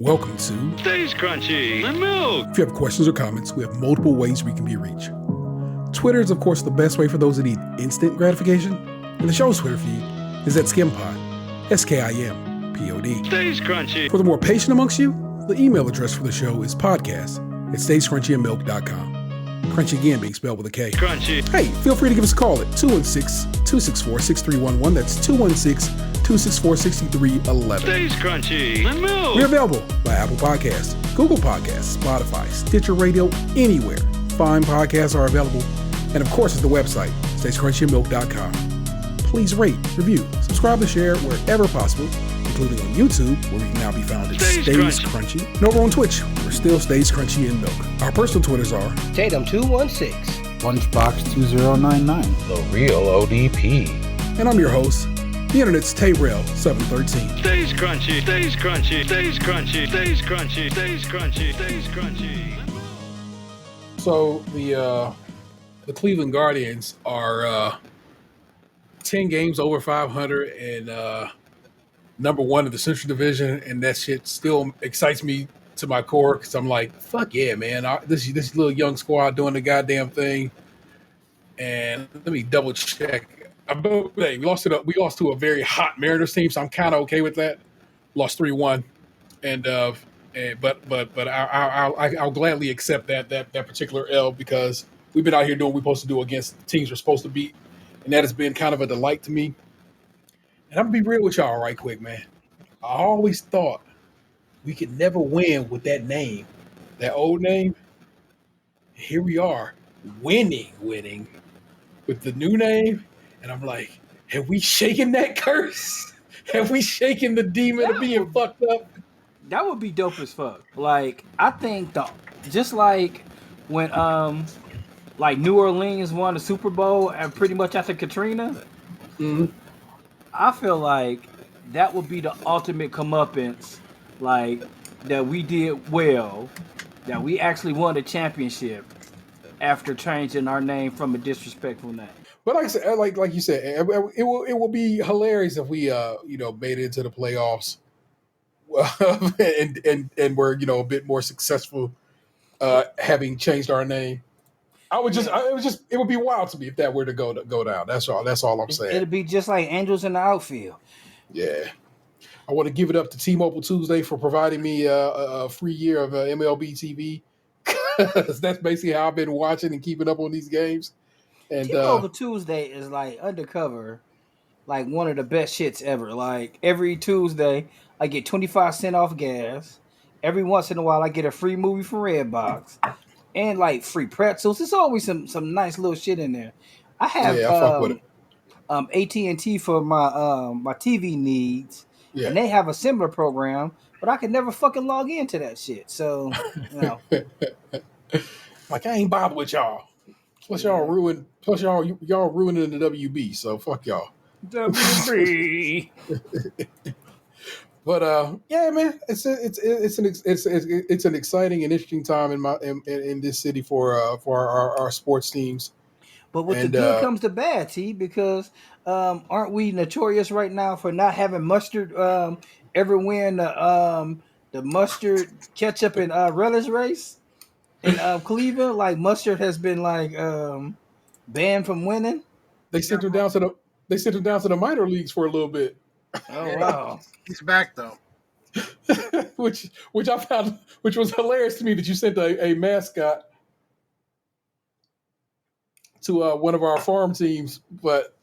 Welcome to Stays Crunchy and Milk. If you have questions or comments, we have multiple ways we can be reached. Twitter is, of course, the best way for those that need instant gratification, and the show's Twitter feed is at SKiMPod, SKiMPod. Stays Crunchy. For the more patient amongst you, the email address for the show is podcast@stayscrunchyandmilk.com. Crunchy again being spelled with a K. Crunchy. Hey, feel free to give us a call at 216-264-6311. That's 216-264-6311. Stays Crunchy and Milk. We're available by Apple Podcasts, Google Podcasts, Spotify, Stitcher Radio, anywhere fine podcasts are available. And of course, it's the website, stayscrunchyandmilk.com. Please rate, review, subscribe, and share wherever possible, including on YouTube, where we can now be found at Stays Crunchy. And over on Twitch, we're still Stays Crunchy and Milk. Our personal Twitters are Tatum 216, Lunchbox 2099, The Real ODP. And I'm your host, the Internet's Tayrell 713. Stays Crunchy. Stays Crunchy. Stays Crunchy. Stays Crunchy. Stays Crunchy. Stays Crunchy. So the Cleveland Guardians are 10 games over 500 and number one in the Central Division, and that shit still excites me to my core because I'm like, fuck yeah, man! This little young squad doing the goddamn thing. And let me double check. We lost to a very hot Mariners team, so I'm kind of okay with that. Lost 3-1, but I'll gladly accept that particular L because we've been out here doing what we're supposed to do against teams we're supposed to beat, and that has been kind of a delight to me. And I'm gonna be real with y'all right quick, man. I always thought we could never win with that name, that old name. Here we are, winning with the new name, and I'm like, have we shaken that curse? Have we shaken the demon of being fucked up? that would be dope as fuck. Like, I think just like when like New Orleans won the Super Bowl and pretty much after Katrina, I feel like that would be the ultimate comeuppance, like that we did well, that we actually won the championship after changing our name from a disrespectful name. But like I said, like you said, it will be hilarious if we made it into the playoffs, and we're a bit more successful, having changed our name. It would be wild to me if that were to go down. That's all I'm saying. It'd be just like Angels in the outfield. Yeah, I want to give it up to T-Mobile Tuesday for providing me a free year of MLB TV. That's basically how I've been watching and keeping up on these games. And T-Mobile Tuesday is like undercover, like one of the best shits ever. Like every Tuesday, I get 25 cents off gas. Every once in a while, I get a free movie from Redbox, and like free pretzels. There's always some nice little shit in there. I have I fuck with it. AT&T for my TV needs, Yeah. and they have a similar program, but I can never fucking log into that shit. So, Like, I ain't bothered with y'all. Plus y'all ruining the WB. So fuck y'all. WB. But yeah, man, it's an exciting and interesting time in this city for our sports teams. But with the good comes the bad, T, because aren't we notorious right now for not having Mustard ever win the Mustard ketchup and relish race in Cleveland? Like Mustard has been like banned from winning. They sent him down to the minor leagues for a little bit. Oh wow, he's back though. which I found was hilarious to me that you sent a mascot to one of our farm teams, but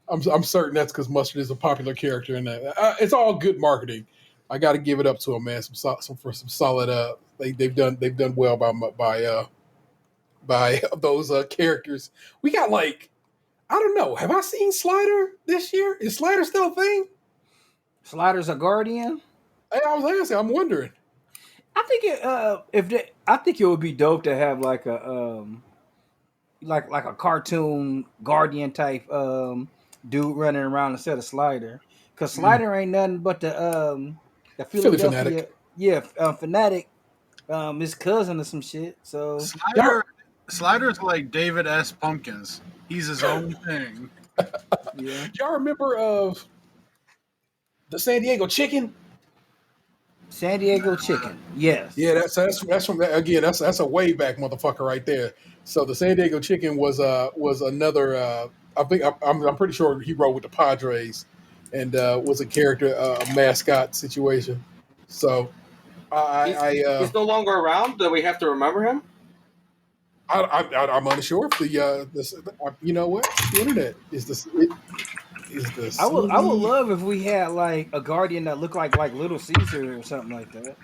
I'm certain that's because Mustard is a popular character in that. It's all good marketing. I got to give it up to him, man. Some solid. They've done well by those characters. We got I don't know. Have I seen Slider this year? Is Slider still a thing? Slider's a guardian. Hey, I was asking. I'm wondering. I think I think it would be dope to have like a like a cartoon guardian type dude running around instead of Slider, because Slider ain't nothing but the Philly Fanatic. Yeah, Fanatic, his cousin or some shit. So Slider's like David S. Pumpkins. He's his own thing. Yeah. Y'all remember of the San Diego Chicken? San Diego chicken. Yes. Yeah, that's from again. That's a way back motherfucker right there. So the San Diego Chicken was another. I think I'm pretty sure he wrote with the Padres, and was a character, a mascot situation. So He's no longer around. Do we have to remember him? I'm unsure if you know what, the internet is the I would love if we had like a guardian that looked like Little Caesar or something like that.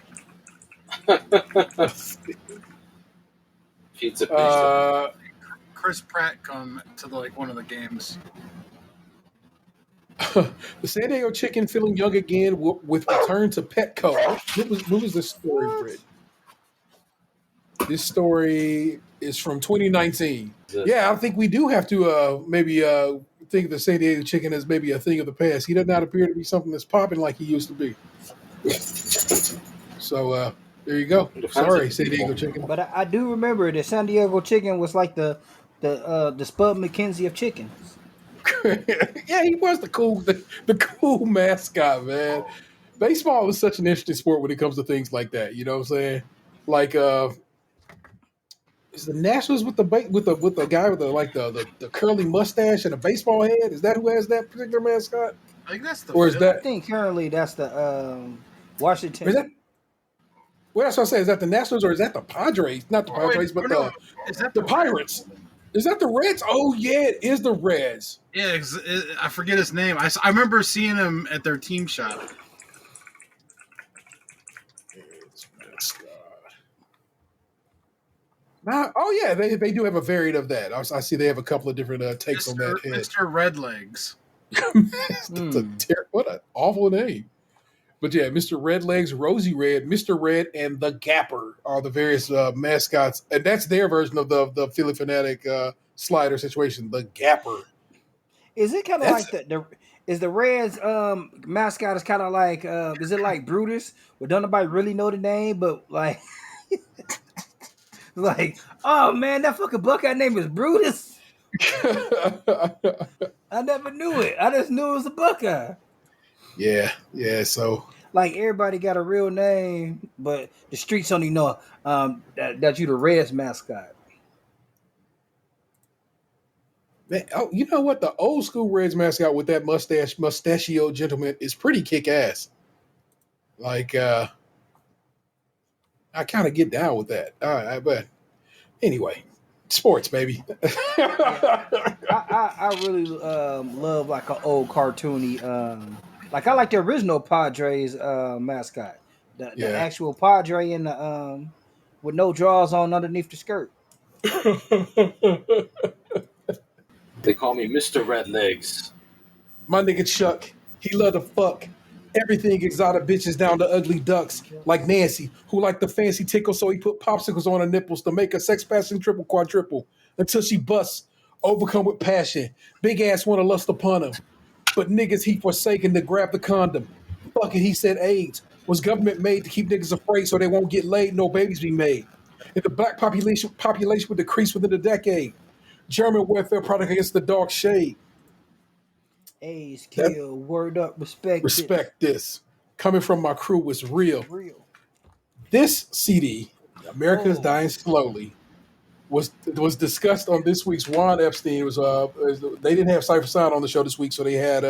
Pizza. Chris Pratt come to one of the games. The San Diego Chicken feeling young again with return to Petco. What was this story, Britt? This story is from 2019. Yeah, I think we do have to maybe think of the San Diego Chicken as maybe a thing of the past. He does not appear to be something that's popping like he used to be. So there you go. Sorry, San Diego Chicken. But I do remember the San Diego Chicken was like the Spud McKenzie of chickens. Yeah, he was the cool mascot, man. Baseball is such an interesting sport when it comes to things like that. You know what I'm saying? Like is the Nationals with the guy with the curly mustache and a baseball head? Is that who has that particular mascot? I think that's the. Or is that? I think currently that's the Washington. Is that? Well, that's what I say. Is that the Nationals or is that the Padres? Not the Padres, but is that the Pirates? Is that the Reds? Oh yeah, it is the Reds. Yeah, I forget his name. I remember seeing him at their team shop. Oh yeah, they do have a variant of that. I see they have a couple of different takes on that. Mr. Redlegs. What an awful name. But yeah, Mr. Redlegs, Rosie Red, Mr. Red, and the Gapper are the various mascots, and that's their version of the Philly Fanatic slider situation. The Gapper. Is it kind of like is the Reds mascot is kind of like is it like Brutus? Well, don't nobody really know the name, but like like, oh man, that fucking Buckeye name is Brutus. I never knew it. I just knew it was a Buckeye. Yeah. So, like, everybody got a real name, but the streets only know that you the Reds mascot. Man, you know what? The old school Reds mascot with that mustachio gentleman is pretty kick ass. Like, I kind of get down with that. But anyway, sports, baby. I really love like an old cartoony. Like I like the original Padres mascot, the actual Padre in the with no drawers on underneath the skirt. They call me Mr. Redlegs. My nigga Chuck, he love to fuck. Everything exotic bitches down to ugly ducks, like Nancy, who like the fancy tickle, so he put popsicles on her nipples to make her sex passion triple quadruple until she busts, overcome with passion. Big ass wanna lust upon him, but niggas he forsaken to grab the condom. Fuck it, he said AIDS was government made to keep niggas afraid so they won't get laid, no babies be made. If the black population would decrease within a decade, German welfare product against the dark shade. AIDS kill, word up, respect this. Coming from my crew was real. This CD, America's Dying Slowly, was discussed on this week's Ron Epstein. It was they didn't have Cypher Sound on the show this week, so they had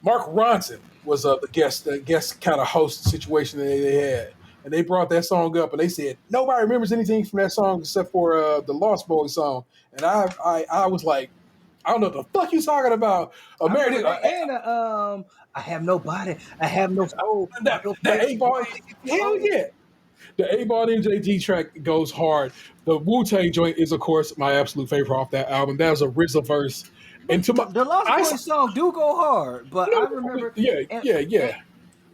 Mark Ronson was the guest kind of host situation that they had, and they brought that song up, and they said nobody remembers anything from that song except for the Lost Boys song, and I was like, I don't know what the fuck you talking about. American I have no body. I have no soul. The A-Ball, hell yeah. The A-Ball NJG track goes hard. The Wu-Tang joint is, of course, my absolute favorite off that album. That was a RZA verse. And the Lost Boys song do go hard, but I remember. Yeah.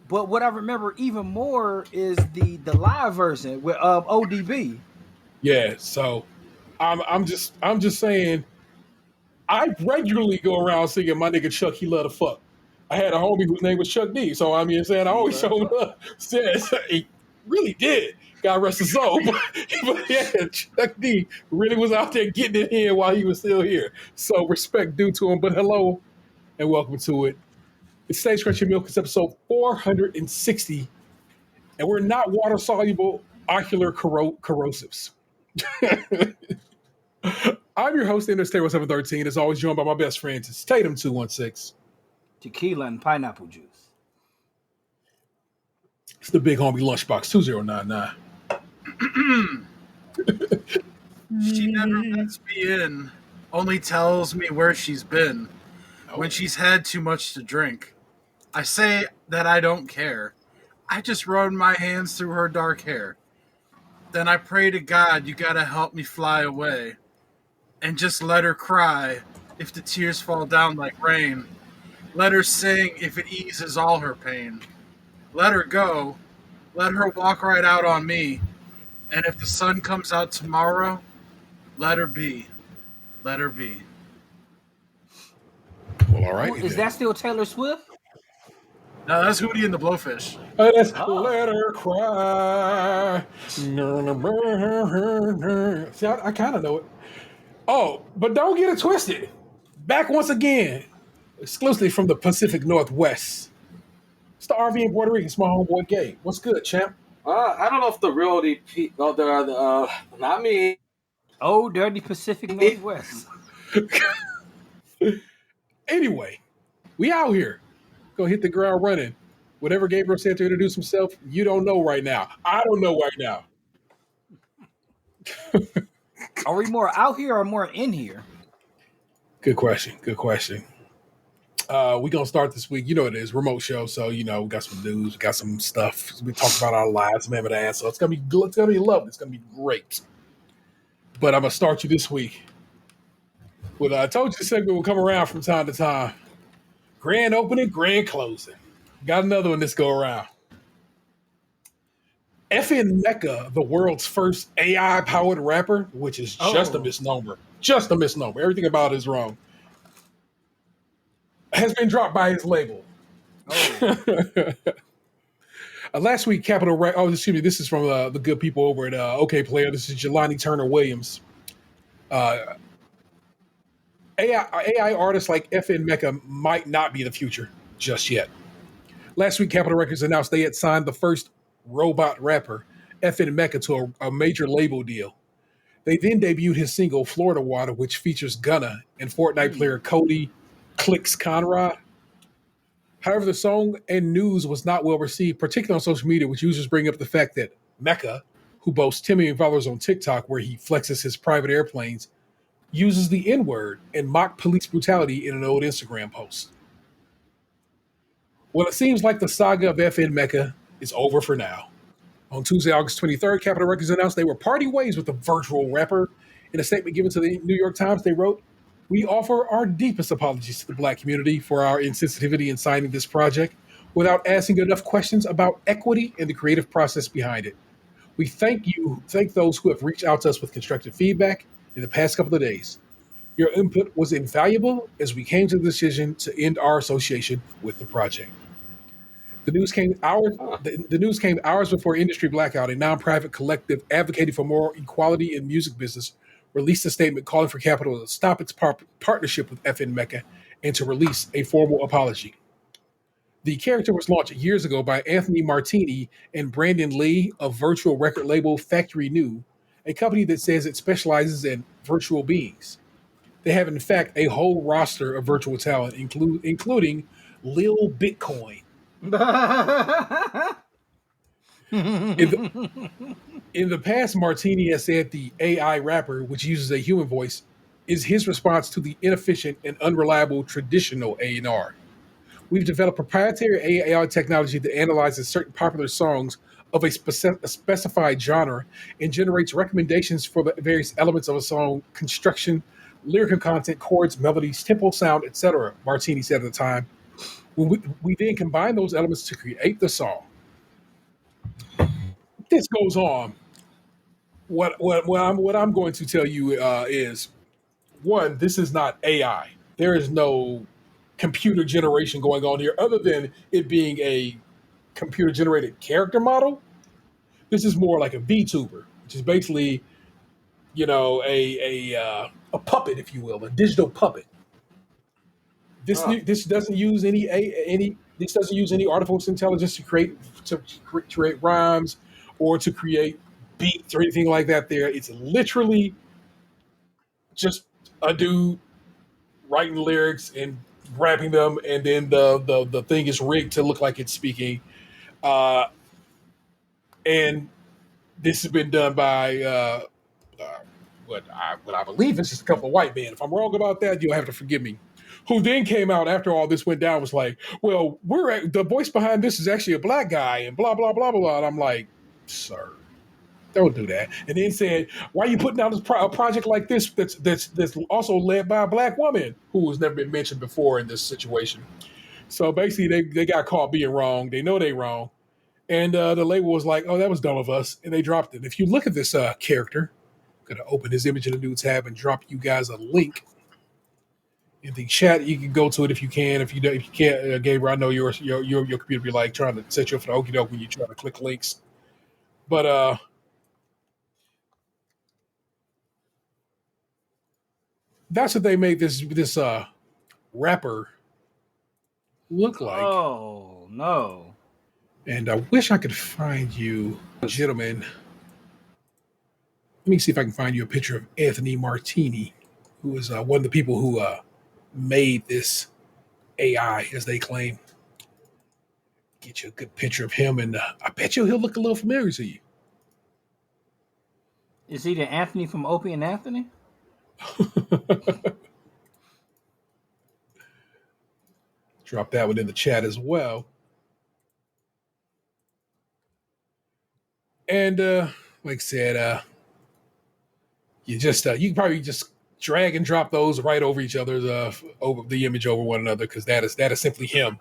But what I remember even more is the live version with ODB. Yeah, so I'm just saying. I regularly go around singing my nigga Chuck, he love to fuck. I had a homie whose name was Chuck D. So I mean, I always showed up. He really did. God rest his soul. But yeah, Chuck D really was out there getting it in while he was still here. So respect due to him. But hello and welcome to it. It's Stage Crunchy Milk. It's episode 460. And we're not water soluble ocular corrosives. I'm your host, Interstellar 713, as always joined by my best friends. It's Tatum 216. Tequila and pineapple juice. It's the big homie Lunchbox 2099. She never lets me in, only tells me where she's been when she's had too much to drink. I say that I don't care. I just run my hands through her dark hair. Then I pray to God, you gotta help me fly away. And just let her cry if the tears fall down like rain. Let her sing if it eases all her pain. Let her go. Let her walk right out on me. And if the sun comes out tomorrow, let her be. Let her be. Well, all right. Is that still Taylor Swift? No, that's Hootie and the Blowfish. Let her cry. See, I kind of know it. Oh, but don't get it twisted. Back once again, exclusively from the Pacific Northwest. It's the RV in Puerto Rico. It's my homeboy Gabe. What's good, champ? I don't know if the real ODP. No, not me. Oh, dirty Pacific Northwest. Anyway, we out here. Go hit the ground running. Whatever Gabriel said to introduce himself, you don't know right now. I don't know right now. Are we more out here or more in here? Good question. We're going to start this week. You know it is. Remote show. So, we got some news. We got some stuff. We talk about our lives, man, and so it's going to be lovely. It's going to be great. But I'm going to start you this week with, I told you the segment will come around from time to time. Grand opening, grand closing. Got another one this go around. FN Mecca, the world's first AI-powered rapper, which is just a misnomer. Just a misnomer. Everything about it is wrong. Has been dropped by his label. Last week, this is from the good people over at OK Player. This is Jelani Turner Williams. AI artists like FN Mecca might not be the future just yet. Last week, Capitol Records announced they had signed the first robot rapper, FN Mecca, to a major label deal. They then debuted his single, Florida Water, which features Gunna and Fortnite player Cody Clicks Conrad. However, the song and news was not well received, particularly on social media, which users bring up the fact that Mecca, who boasts 10 million followers on TikTok where he flexes his private airplanes, uses the N-word and mocked police brutality in an old Instagram post. Well, it seems like the saga of FN Mecca is over for now. On Tuesday, August 23rd, Capitol Records announced they were parting ways with the virtual rapper. In a statement given to the New York Times, they wrote, "We offer our deepest apologies to the Black community for our insensitivity in signing this project without asking enough questions about equity and the creative process behind it. We thank those who have reached out to us with constructive feedback in the past couple of days. Your input was invaluable as we came to the decision to end our association with the project." The news came hours before Industry Blackout, a nonprofit collective advocating for more equality in music business, released a statement calling for Capitol to stop its partnership with FN Mecca and to release a formal apology. The character was launched years ago by Anthony Martini and Brandon Lee of virtual record label Factory New, a company that says it specializes in virtual beings. They have, in fact, a whole roster of virtual talent, including Lil Bitcoin. In the past, Martini has said the AI rapper, which uses a human voice, is his response to the inefficient and unreliable traditional A&R. We've developed proprietary AI technology that analyzes certain popular songs of a specified genre and generates recommendations for the various elements of a song: construction, lyrical content, chords, melodies, tempo, sound, etc., Martini said at the time. We then combine those elements to create the song. This goes on. What I'm going to tell you is, one, this is not AI. There is no computer generation going on here other than it being a computer generated character model. This is more like a VTuber, which is basically, a puppet, if you will, a digital puppet. This doesn't use any this doesn't use any artificial intelligence to create rhymes or to create beats or anything like that. There, it's literally just a dude writing lyrics and rapping them, and then the thing is rigged to look like it's speaking. And this has been done by what I believe is just a couple of white men. If I'm wrong about that, you'll have to forgive me. Who then came out after all this went down was like, well, the voice behind this is actually a black guy and blah blah blah blah blah. And I'm like, sir, don't do that. And then said, why are you putting out a project like this that's also led by a black woman who has never been mentioned before in this situation? So basically, they got caught being wrong. They know they wrong. And the label was like, oh, that was dumb of us. And they dropped it. If you look at this character, I'm going to open his image in the new tab and drop you guys a link in the chat. You can go to it if you can. If you can't, Gabriel, I know your computer be like trying to set you up for the okie doke when you try to click links. But that's what they made this rapper look like. Oh no. And I wish I could find you, gentlemen. Let me see if I can find you a picture of Anthony Martini, who is one of the people who made this AI, as they claim. Get you a good picture of him, and I bet you he'll look a little familiar to you. Is he the Anthony from Opie and Anthony? Drop that one in the chat as well. And like I said, you can probably just drag and drop those right over each other's over the image over one another, because that is simply him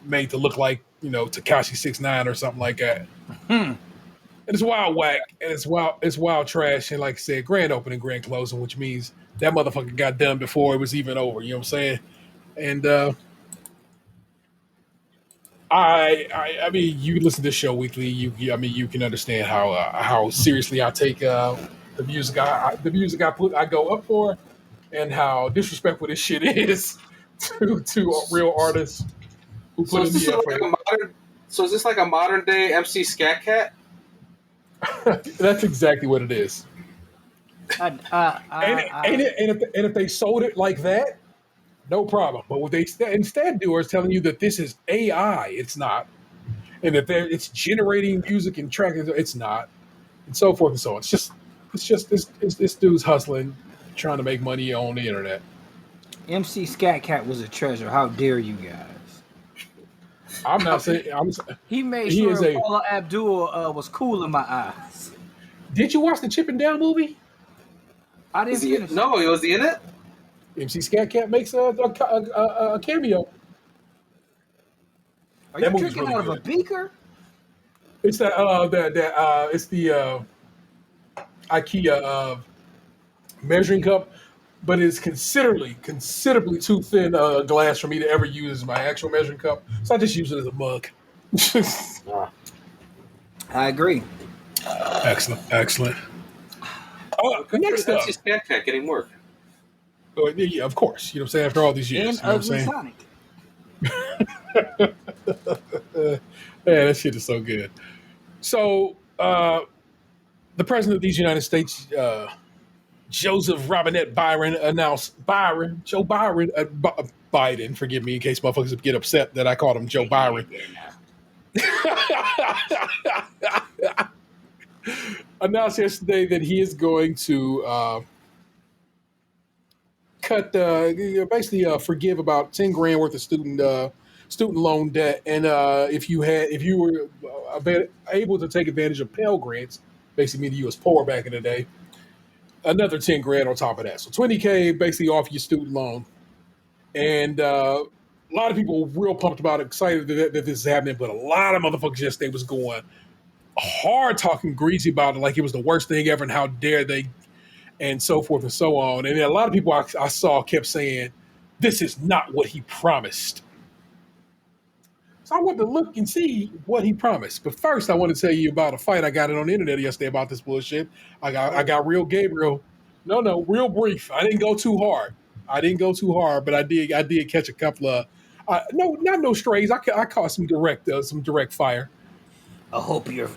made to look like Tekashi 6ix9ine or something like that. And it's wild whack, and it's wild trash, and like I said, grand opening, grand closing, which means that motherfucker got done before it was even over. You know what I'm saying? And I mean, you listen to this show weekly. You can understand how seriously I take the music I go up for, and how disrespectful this shit is to real artists who put in the effort. So is this like a modern day MC Scat Cat? That's exactly what it is. And if they sold it like that, no problem. But what they instead do is telling you that this is AI. It's not. And that it's generating music and tracking. It's not. And so forth and so on. It's just this dude's hustling, trying to make money on the internet. MC Scat Cat was a treasure. How dare you guys? I'm not saying. He made sure Paula Abdul was cool in my eyes. Did you watch the Chip and Dale movie? I didn't finish it. No, was he in it? MC Scat Cat makes a cameo. Are you drinking out of a beaker? It's the IKEA measuring cup, but it's considerably too thin a glass for me to ever use as my actual measuring cup. So I just use it as a mug. I agree. Excellent. Next up, that's Scat Cat getting work. Yeah, of course. You know what I'm saying? After all these years. And Ugly Sonic. Yeah, that shit is so good. So, the president of these United States, Joseph Robinette Byron, announced Joe Byron, Biden, forgive me in case motherfuckers get upset that I called him Joe Byron. Announced yesterday that he is going to cut, basically forgive about $10,000 worth of student loan debt, and if you were able to take advantage of Pell Grants, basically meaning you was poor back in the day, another $10,000 on top of that. So $20,000 basically off your student loan, and a lot of people were real pumped about it, excited that this is happening, but a lot of motherfuckers yesterday was going hard, talking greasy about it like it was the worst thing ever, and how dare they, and so forth and so on. And then a lot of people I saw kept saying, this is not what he promised. So I want to look and see what he promised. But first, I want to tell you about a fight I got on the internet yesterday about this bullshit. I got real Gabriel. No, real brief. I didn't go too hard, but I did catch a couple of No, not no strays. I caught some direct fire. I hope you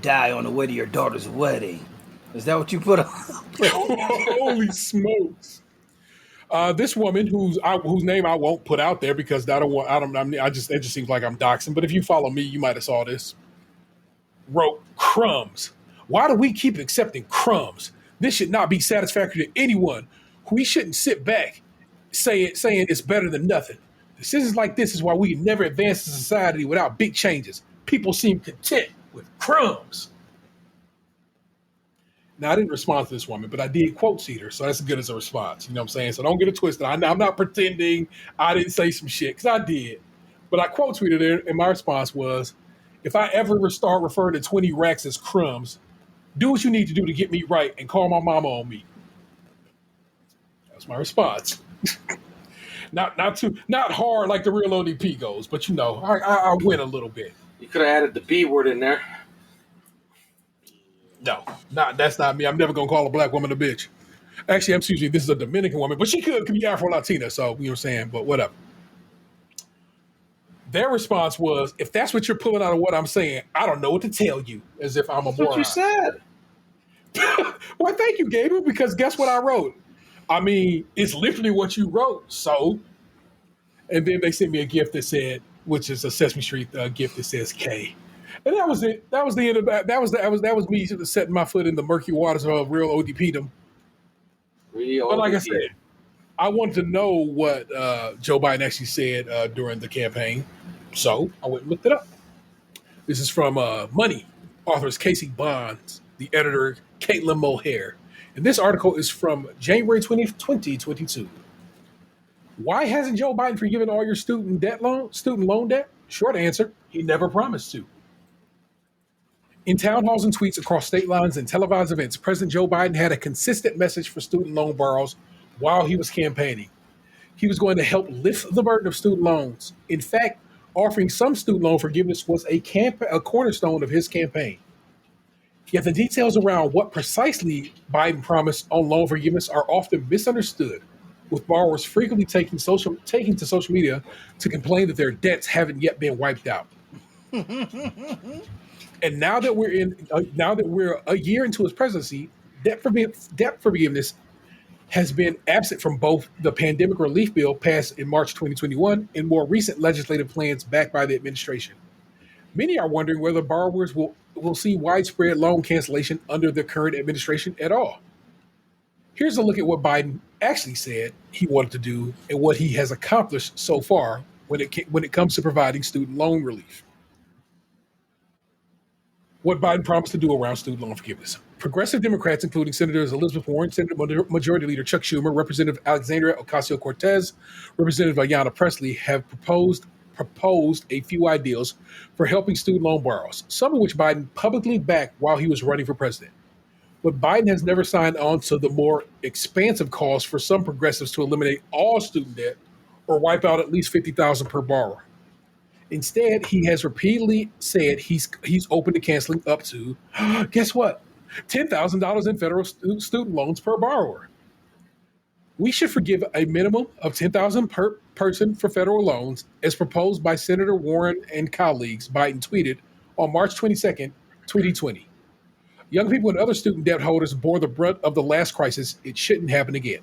die on the way to your daughter's wedding. Is that what you put on? Holy smokes! This woman whose name I won't put out there because it just seems like I'm doxing. But if you follow me, you might have saw this. Wrote crumbs. Why do we keep accepting crumbs? This should not be satisfactory to anyone. We shouldn't sit back saying it's better than nothing. Decisions like this is why we can never advance as a society without big changes. People seem content with crumbs. Now, I didn't respond to this woman, but I did quote seed her, so that's good as a response. You know what I'm saying? So don't get it twisted. I'm not pretending I didn't say some shit, because I did. But I quote tweeted her, and my response was, if I ever start referring to 20 racks as crumbs, do what you need to do to get me right and call my mama on me. That's my response. Not hard like the real ODP goes, but I win a little bit. You could have added the B word in there. No, that's not me. I'm never gonna call a black woman a bitch. Actually, excuse me, this is a Dominican woman, but she could be Afro-Latina, so you know what I'm saying, but whatever. Their response was, if that's what you're pulling out of what I'm saying, I don't know what to tell you, as if I'm a moron. That's what you said. Well, thank you, Gabriel, because guess what I wrote? I mean, it's literally what you wrote, so. And then they sent me a gift that said, which is a Sesame Street gift that says K. And that was it. That was the end of that. That was me setting my foot in the murky waters of real ODPdom. But like I said, I wanted to know what Joe Biden actually said during the campaign. So I went and looked it up. This is from Money, authors Casey Bonds, the editor Caitlin Mohair. And this article is from January 20th, 2022. Why hasn't Joe Biden forgiven all your student loan debt? Short answer, he never promised to. In town halls and tweets across state lines and televised events, President Joe Biden had a consistent message for student loan borrowers while he was campaigning. He was going to help lift the burden of student loans. In fact, offering some student loan forgiveness was a cornerstone of his campaign. Yet the details around what precisely Biden promised on loan forgiveness are often misunderstood, with borrowers frequently taking to social media to complain that their debts haven't yet been wiped out. And now that we're a year into his presidency, debt forgiveness has been absent from both the pandemic relief bill passed in March 2021 and more recent legislative plans backed by the administration. Many are wondering whether borrowers will see widespread loan cancellation under the current administration at all. Here's a look at what Biden actually said he wanted to do and what he has accomplished so far when it comes to providing student loan relief. What Biden promised to do around student loan forgiveness. Progressive Democrats, including Senators Elizabeth Warren, Senate Majority Leader Chuck Schumer, Representative Alexandria Ocasio-Cortez, Representative Ayanna Pressley, have proposed a few ideas for helping student loan borrowers, some of which Biden publicly backed while he was running for president. But Biden has never signed on to the more expansive calls for some progressives to eliminate all student debt or wipe out at least $50,000 per borrower. Instead, he has repeatedly said he's open to canceling up to, guess what, $10,000 in federal student loans per borrower. We should forgive a minimum of $10,000 per person for federal loans, as proposed by Senator Warren and colleagues, Biden tweeted on March 22nd, 2020. Young people and other student debt holders bore the brunt of the last crisis. It shouldn't happen again.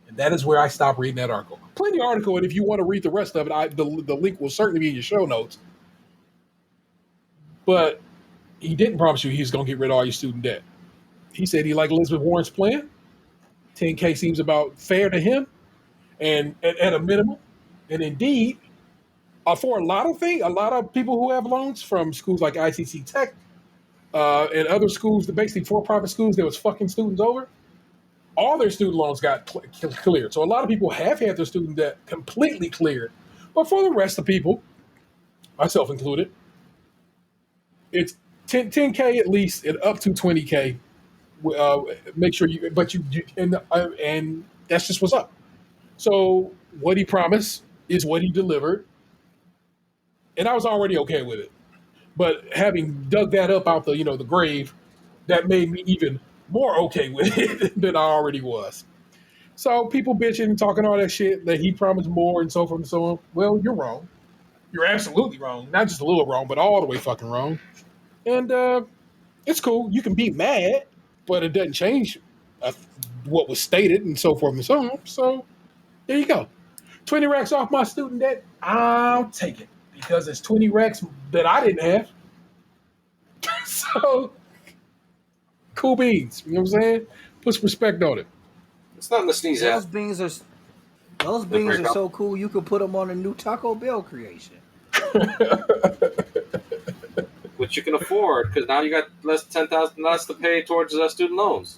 And that is where I stopped reading that article. Plenty of article, and if you want to read the rest of it, the link will certainly be in your show notes. But he didn't promise you he's going to get rid of all your student debt. He said he liked Elizabeth Warren's plan. 10K seems about fair to him, and at a minimum. And indeed, for a lot of people who have loans from schools like ICC Tech and other schools, basically for-profit schools that was fucking students over, all their student loans got cleared. So a lot of people have had their student debt completely cleared. But for the rest of people, myself included, it's 10K at least and up to 20K. Make sure and that's just what's up. So what he promised is what he delivered. And I was already okay with it. But having dug that up out the grave, that made me even more okay with it than I already was. So people bitching and talking all that shit that he promised more and so forth and so on. Well, you're wrong. You're absolutely wrong. Not just a little wrong, but all the way fucking wrong. And it's cool. You can be mad, but it doesn't change uh, what was stated and so forth and so on. So there you go. 20 racks off my student debt. I'll take it because it's 20 racks that I didn't have. So cool beans. You know what I'm saying? Put some respect on it. It's nothing to sneeze Those at. beans are so cool. You could put them on a new Taco Bell creation. Which you can afford because now you got $10,000 less to pay towards student loans.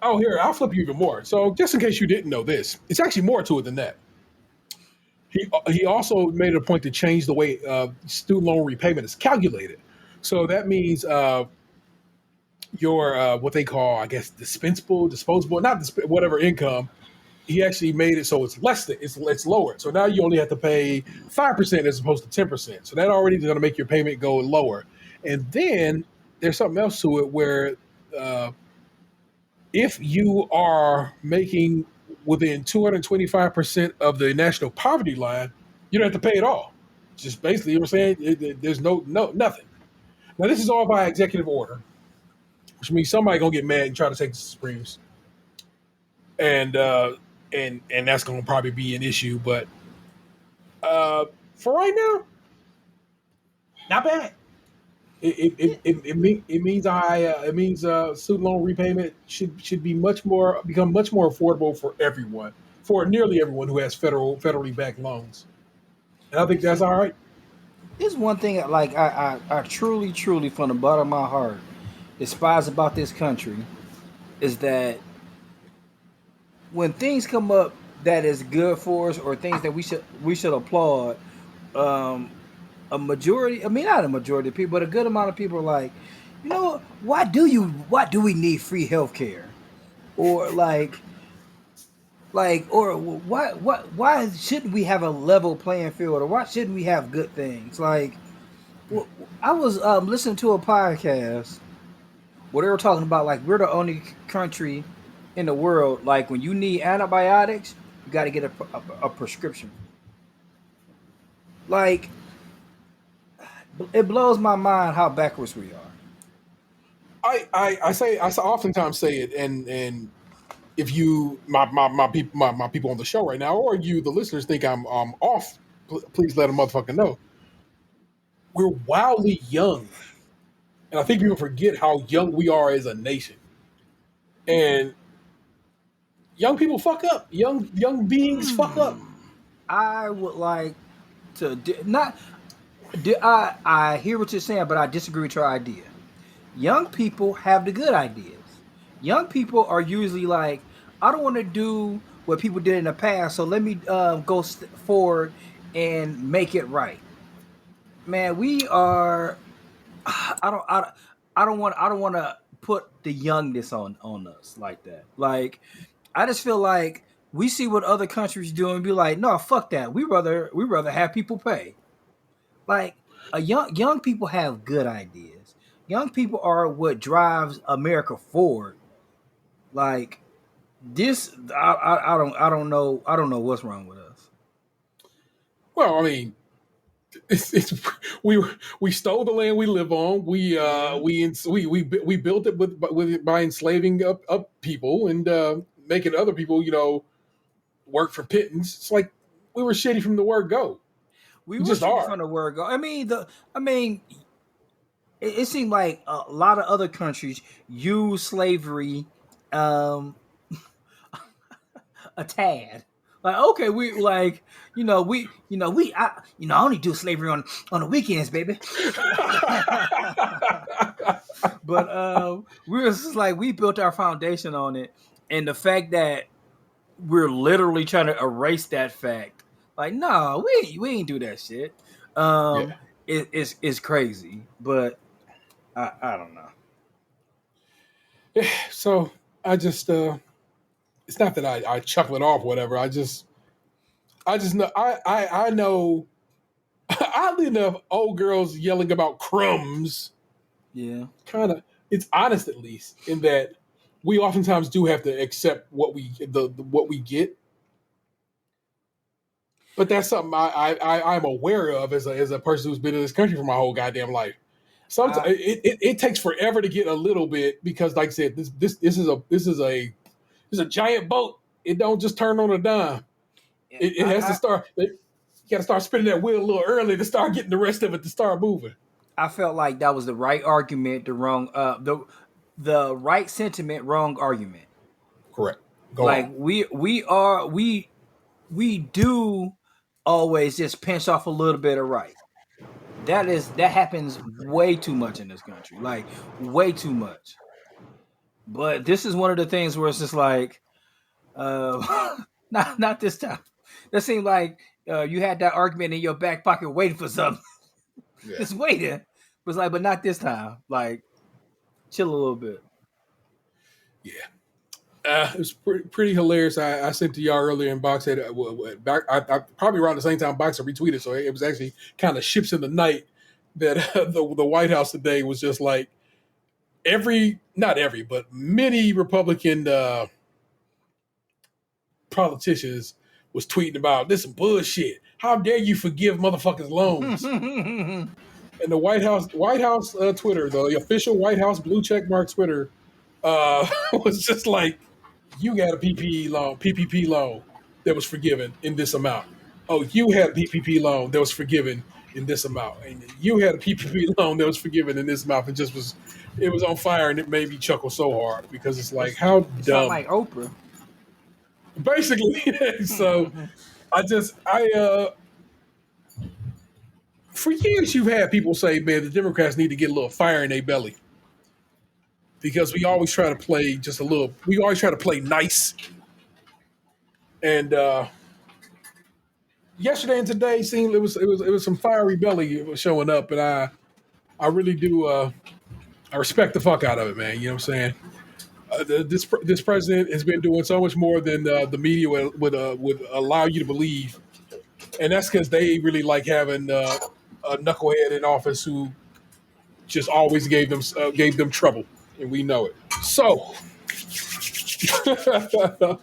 Oh, here, I'll flip you even more. So, just in case you didn't know this, it's actually more to it than that. He also made it a point to change the way student loan repayment is calculated. So that means your what they call, I guess, disposable, not whatever income. He actually made it so it's less than it's lower. So now you only have to pay 5% as opposed to 10%. So that already is going to make your payment go lower. And then there's something else to it where if you are making within 225% of the national poverty line, you don't have to pay it all. Just basically, you know what I'm saying? There's nothing. Now this is all by executive order, which means somebody gonna get mad and try to take the Supremes, and that's gonna probably be an issue. But for right now, not bad. It means student loan repayment should become much more affordable for everyone, for nearly everyone who has federally backed loans, and I think that's all right. There's one thing like I truly from the bottom of my heart despise about this country is that when things come up that is good for us or things that we should applaud, a majority, I mean not a majority of people, but a good amount of people are like, you know, why do we need free healthcare? Or or why shouldn't we have a level playing field, or why shouldn't we have good things? Like, I was listening to a podcast where they were talking about like we're the only country in the world like when you need antibiotics, you got to get a prescription. Like, it blows my mind how backwards we are. I oftentimes say it, and if you my people on the show right now, or you the listeners think I'm off, please let a motherfucker know. We're wildly young, and I think people forget how young we are as a nation. And young people fuck up. Young beings fuck up. I would like to not. I hear what you're saying, but I disagree with your idea. Young people have the good ideas. Young people are usually like, I don't want to do what people did in the past, so let me go forward and make it right. Man, we are. I don't want to put the youngness on us like that. Like, I just feel like we see what other countries do and be like, no, fuck that. We rather have people pay. Like, young people have good ideas. Young people are what drives America forward. Like this, I don't know what's wrong with us. Well, I mean, we stole the land we live on. We built it by enslaving up people and making other people work for pittance. It's like we were shitty from the word go. We were shitty from the word go. I mean, it seemed like a lot of other countries use slavery a tad. Like, okay, we like, I only do slavery on the weekends, baby. But we were just like, we built our foundation on it, and the fact that we're literally trying to erase that fact, like, no, we ain't do that shit. It's crazy, but I don't know. Yeah, so I just it's not that I chuckle it off, whatever. I just know I know oddly enough, old girls yelling about crumbs. Yeah. Kind of, it's honest at least in that we oftentimes do have to accept what we what we get. But that's something I'm aware of as a person who's been in this country for my whole goddamn life. Sometimes it takes forever to get a little bit because, like I said, this is a giant boat. It don't just turn on a dime. It has to start. You got to start spinning that wheel a little early to start getting the rest of it to start moving. I felt like that was the right argument, the wrong the right sentiment, wrong argument. Correct. Go Like on. we do always just pinch off a little bit of right. That happens way too much in this country. Like way too much. But this is one of the things where it's just like not this time. That seemed like you had that argument in your back pocket waiting for something. Yeah. Just waiting. It was like, but not this time. Like, chill a little bit. Yeah. It was pretty hilarious. I sent to y'all earlier in Box had I probably around the same time Boxer retweeted, so it was actually kind of ships in the night that the White House today was just like not every, but many Republican politicians was tweeting about this some bullshit. How dare you forgive motherfuckers' loans? And the White House Twitter, the official White House blue check mark Twitter, was just like, you got a PPP loan that was forgiven in this amount. Oh, you had a PPP loan that was forgiven in this amount, and you had a PPP loan that was forgiven in this amount. It was on fire, and it made me chuckle so hard because it's like, how It's dumb. not like Oprah. Basically, so for years you've had people say, man, the Democrats need to get a little fire in their belly. Because we always try to play nice. And yesterday and today seemed it was some fiery belly showing up, and I really do I respect the fuck out of it, man. You know what I'm saying? This president has been doing so much more than the media would allow you to believe, and that's because they really like having a knucklehead in office who just always gave them trouble. And we know it. So, I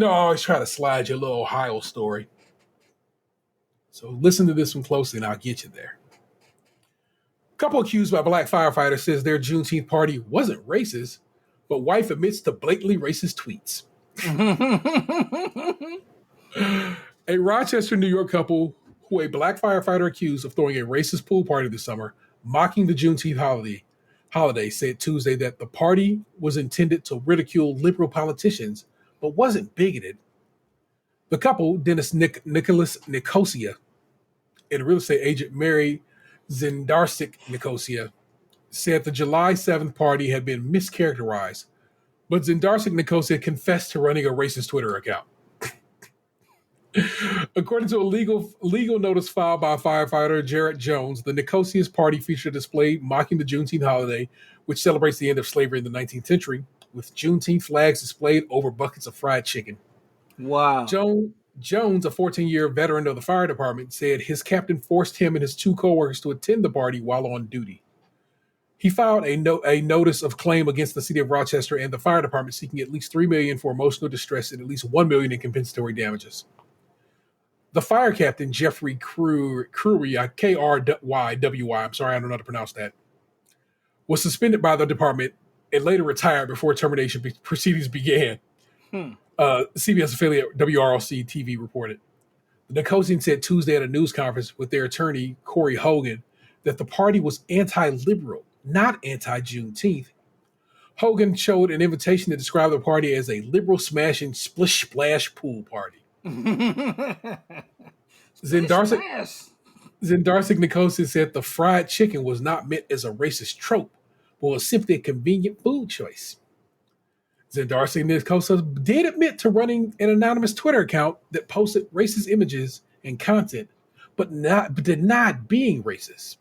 always try to slide your little Ohio story. So listen to this one closely and I'll get you there. Couple accused by black firefighter says their Juneteenth party wasn't racist, but wife admits to blatantly racist tweets. A Rochester, New York couple who a black firefighter accused of throwing a racist pool party this summer, mocking the Juneteenth holiday said Tuesday that the party was intended to ridicule liberal politicians, but wasn't bigoted. The couple, Dennis Nicholas Nicosia and real estate agent Mary Zendarsik Nicosia, said the July 7th party had been mischaracterized, but Zendarsik Nicosia confessed to running a racist Twitter account. According to a legal notice filed by firefighter Jarrett Jones, the Nicosia's party featured a display mocking the Juneteenth holiday, which celebrates the end of slavery in the 19th century, with Juneteenth flags displayed over buckets of fried chicken. Wow. Jones, a 14-year veteran of the fire department, said his captain forced him and his two coworkers to attend the party while on duty. He filed a notice of claim against the city of Rochester and the fire department, seeking at least $3 million for emotional distress and at least $1 million in compensatory damages. The fire captain, Jeffrey Krury, Kryywy, I'm sorry, I don't know how to pronounce that, was suspended by the department and later retired before termination proceedings began. CBS affiliate WRLC TV reported. The Nicosian said Tuesday at a news conference with their attorney, Corey Hogan, that the party was anti-liberal, not anti-Juneteenth. Hogan showed an invitation to describe the party as a liberal smashing splish splash pool party. Zendarsik Nicosia said the fried chicken was not meant as a racist trope, but was simply a convenient food choice. Zendarsik Nicosia did admit to running an anonymous Twitter account that posted racist images and content, but denied being racist.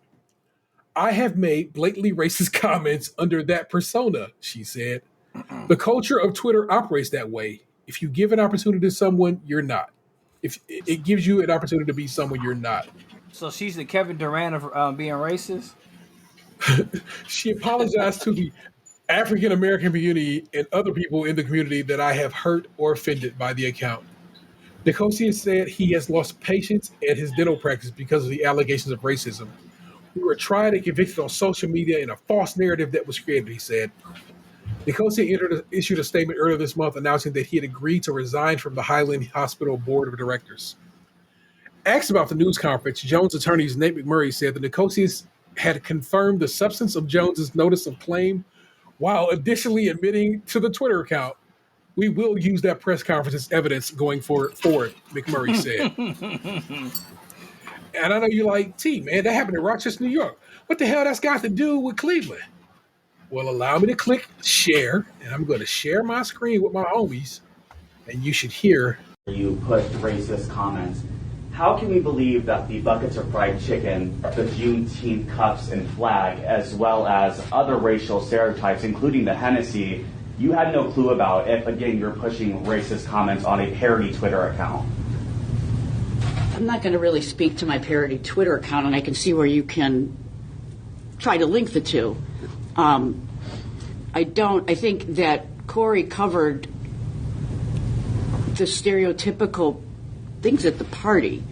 I have made blatantly racist comments under that persona, she said. The culture of Twitter operates that way. If you give an opportunity to someone, you're not. If it gives you an opportunity to be someone, you're not. So she's the Kevin Durant of being racist? She apologized to the African American community and other people in the community that I have hurt or offended by the account. Nicosia said he has lost patience at his dental practice because of the allegations of racism. We were tried and convicted on social media in a false narrative that was created, he said. Nicosia issued a statement earlier this month announcing that he had agreed to resign from the Highland Hospital Board of Directors. Asked about the news conference, Jones' attorneys Nate McMurray said that Nicosia had confirmed the substance of Jones's notice of claim while additionally admitting to the Twitter account. We will use that press conference as evidence going forward, McMurray said. And I know you're like, T, man, that happened in Rochester, New York. What the hell that's got to do with Cleveland? Well, allow me to click share, and I'm going to share my screen with my homies, and you should hear. You put racist comments. How can we believe that the buckets of fried chicken, the Juneteenth cups and flag, as well as other racial stereotypes, including the Hennessy, you had no clue about if, again, you're pushing racist comments on a parody Twitter account? I'm not going to really speak to my parody Twitter account, and I can see where you can try to link the two. I think that Corey covered the stereotypical things at the party.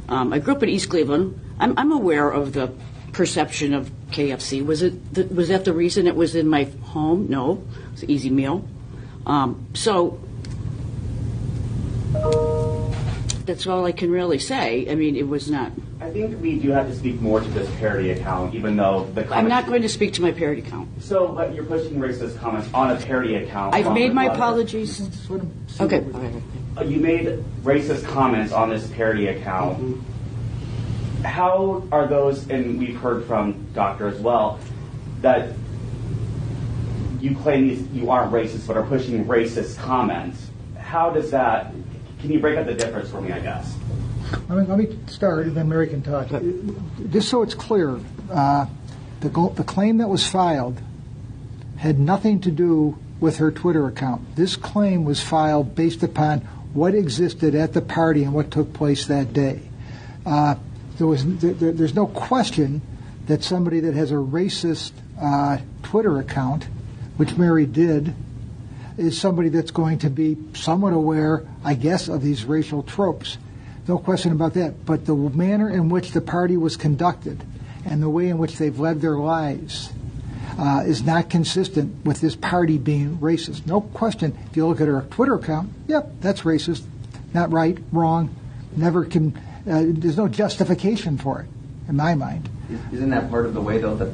I grew up in East Cleveland. I'm aware of the perception of KFC. Was that the reason it was in my home? No, it's an easy meal. So that's all I can really say. I mean, it was not. I think we do have to speak more to this parody account, even though the comments... I'm not going to speak to my parody account. So, but you're pushing racist comments on a parody account. I've made my apologies. Okay. You made racist comments on this parody account. Mm-hmm. How are those, and we've heard from Doctor as well, that you claim you aren't racist but are pushing racist comments. How does that, can you break up the difference for me, I guess? Let me start, and then Mary can talk. Just so it's clear, the claim that was filed had nothing to do with her Twitter account. This claim was filed based upon what existed at the party and what took place that day. There's no question that somebody that has a racist Twitter account, which Mary did, is somebody that's going to be somewhat aware, I guess, of these racial tropes. No question about that. But the manner in which the party was conducted and the way in which they've led their lives is not consistent with this party being racist. No question. If you look at her Twitter account, yep, that's racist. Not right, wrong. Never can. There's no justification for it, in my mind. Isn't that part of the way, though, that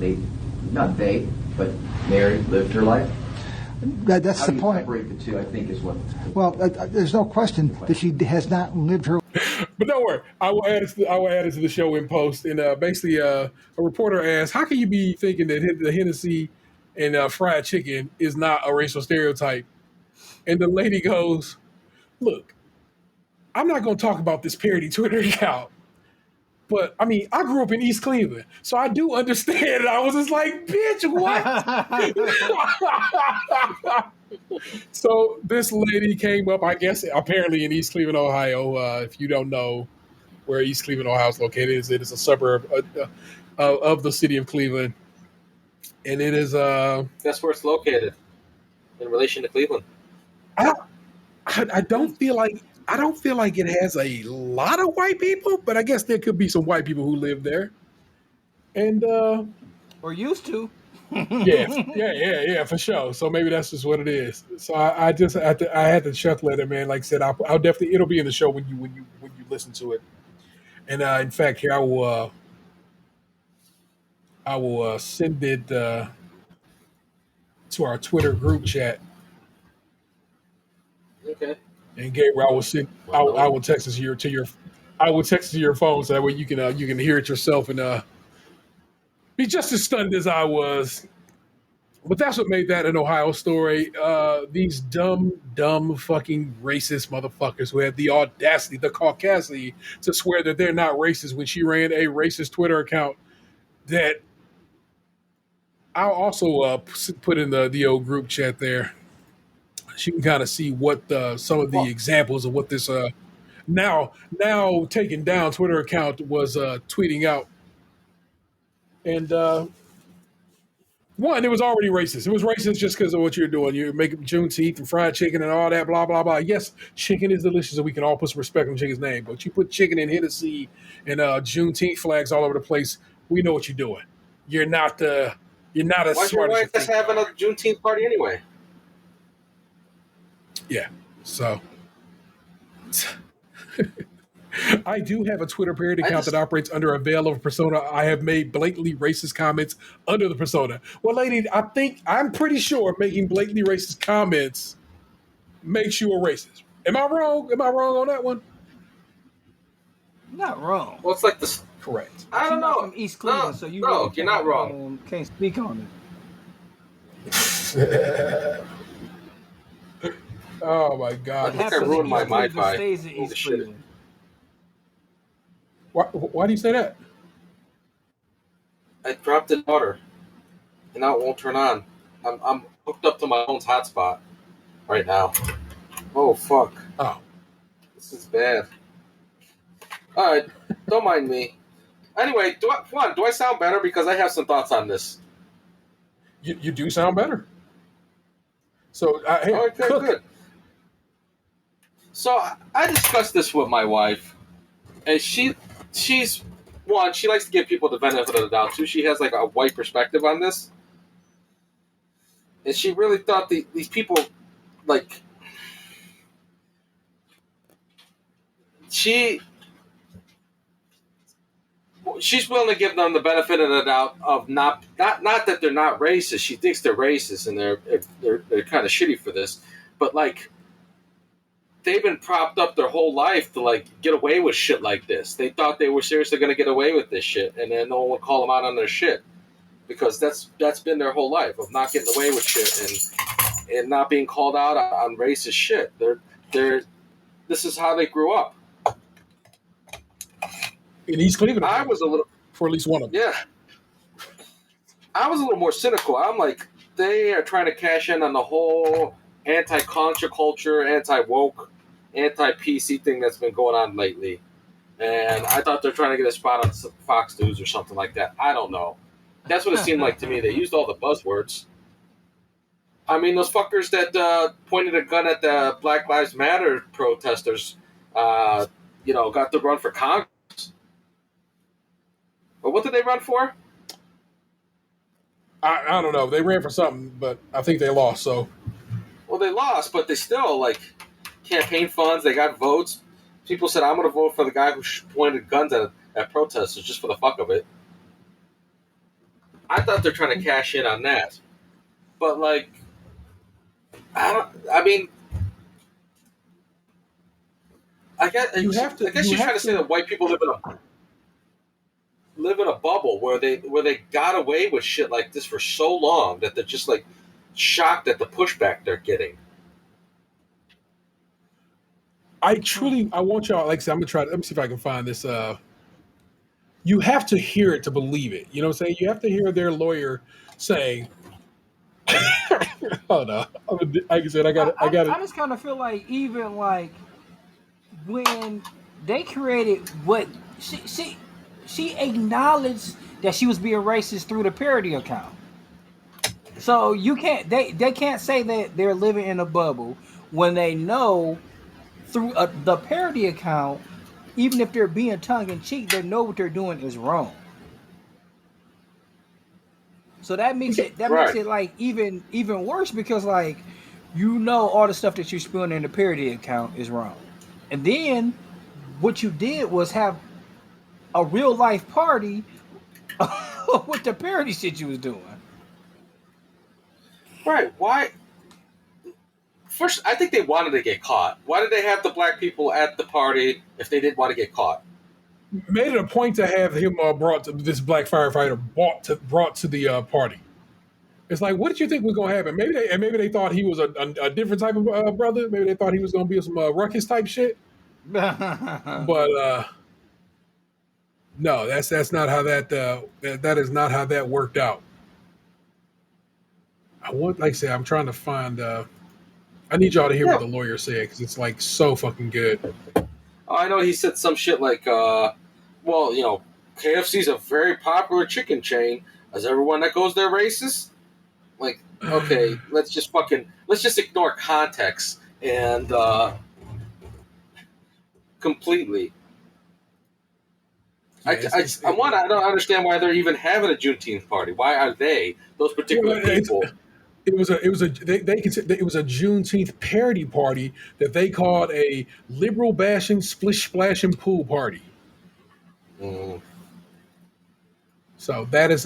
not they, but Mary lived her life? That's How the do you point. Separate the two, I think, is what. Well, there's no question that she has not lived her. But don't worry, I will add it to the show in post. And basically, a reporter asked, "How can you be thinking that the Hennessy and fried chicken is not a racial stereotype?" And the lady goes, "Look, I'm not going to talk about this parody Twitter account, but I mean, I grew up in East Cleveland, so I do understand." And I was just like, "Bitch, what?" So this lady came up, I guess, apparently in East Cleveland, Ohio. If you don't know where East Cleveland, Ohio is located, it is a suburb of the city of Cleveland, and it is. That's where it's located in relation to Cleveland. I don't feel like it has a lot of white people, but I guess there could be some white people who live there, and or used to. yeah, for sure. So maybe that's just what it is. So I had to chuckle at it, man. Like I said, I'll definitely, it'll be in the show when you listen to it. And in fact, here I will send it to our Twitter group chat. Okay. And Gabriel, I will text it to your phone so that way you can hear it yourself and be just as stunned as I was. But that's what made that an Ohio story. These dumb fucking racist motherfuckers who had the audacity, the caucasity to swear that they're not racist when she ran a racist Twitter account that I'll also put in the old group chat there. So you can kind of see what some of the examples of what this now taken down Twitter account was tweeting out. And One, it was already racist. It was racist just because of what you're doing. You're making Juneteenth and fried chicken and all that, blah, blah, blah. Yes, chicken is delicious and we can all put some respect on chicken's name. But you put chicken and Hennessy and Juneteenth flags all over the place, we know what you're doing. You're not as Why's your smart as you wife just think. having a Juneteenth party anyway? Yeah. So I do have a Twitter parody account that operates under a veil of a persona. I have made blatantly racist comments under the persona. Well, lady, I'm pretty sure making blatantly racist comments makes you a racist. Am I wrong? Am I wrong on that one? Not wrong. Well, it's like this. Correct. I don't You're not know. from East Cleveland, No, so you no, really you're not wrong. Can't speak on it. Oh my God! I think I ruined my Wi-Fi. Stays in Holy East shit. Cleveland. Why do you say that? I dropped the water, and now it won't turn on. I'm hooked up to my phone's hotspot right now. Oh fuck! Oh, this is bad. All right, don't mind me. Anyway, do I sound better because I have some thoughts on this? You do sound better. So hey, okay, good. So I discussed this with my wife, and she's one. She likes to give people the benefit of the doubt. Two, she has like a white perspective on this, and she really thought these people, like, she's willing to give them the benefit of the doubt of not that they're not racist. She thinks they're racist and they're kind of shitty for this, but like, they've been propped up their whole life to like get away with shit like this. They thought they were seriously going to get away with this shit, and then no one would call them out on their shit because that's been their whole life of not getting away with shit and not being called out on racist shit. This is how they grew up. In East Cleveland, I was a little for at least one of them. Yeah, I was a little more cynical. I'm like, they are trying to cash in on the whole anti-conscious culture, anti-woke, anti-PC thing that's been going on lately. And I thought they're trying to get a spot on Fox News or something like that. I don't know. That's what it seemed like to me. They used all the buzzwords. I mean, those fuckers that pointed a gun at the Black Lives Matter protesters, got to run for Congress. But what did they run for? I don't know. They ran for something, but I think they lost. So, well, they lost, but they still like campaign funds. They got votes. People said, "I'm going to vote for the guy who pointed guns at protesters just for the fuck of it." I thought they're trying to cash in on that, but like, I guess she's trying to say that white people live in a bubble where they got away with shit like this for so long that they're just like shocked at the pushback they're getting. I want y'all, like I said, I'm gonna try. Let me see if I can find this. You have to hear it to believe it. You know what I'm saying? You have to hear their lawyer saying, "Oh no!" Like I said, I got it. I just kind of feel like even like when they created what she acknowledged that she was being racist through the parody account. So you can't they can't say that they're living in a bubble when they know through the parody account, even if they're being tongue in cheek, they know what they're doing is wrong. So that makes it makes it like even worse because like all the stuff that you're spewing in the parody account is wrong, and then what you did was have a real life party with the parody shit you was doing. Right? Why? First, I think they wanted to get caught. Why did they have the black people at the party if they didn't want to get caught? Made it a point to have him this black firefighter brought to the party. It's like, what did you think was going to happen? Maybe they thought he was a different type of brother. Maybe they thought he was going to be some ruckus type shit. But no, that's not how that is not how that worked out. Like I say, I'm trying to find. I need y'all to hear what the lawyer said because it's like so fucking good. Oh, I know he said some shit like, KFC's a very popular chicken chain. Is everyone that goes there racist? Like, okay, let's just ignore context and completely. I don't understand why they're even having a Juneteenth party. Why are those particular people? It was a Juneteenth parody party that they called a liberal bashing splish splash and pool party. Mm. So that is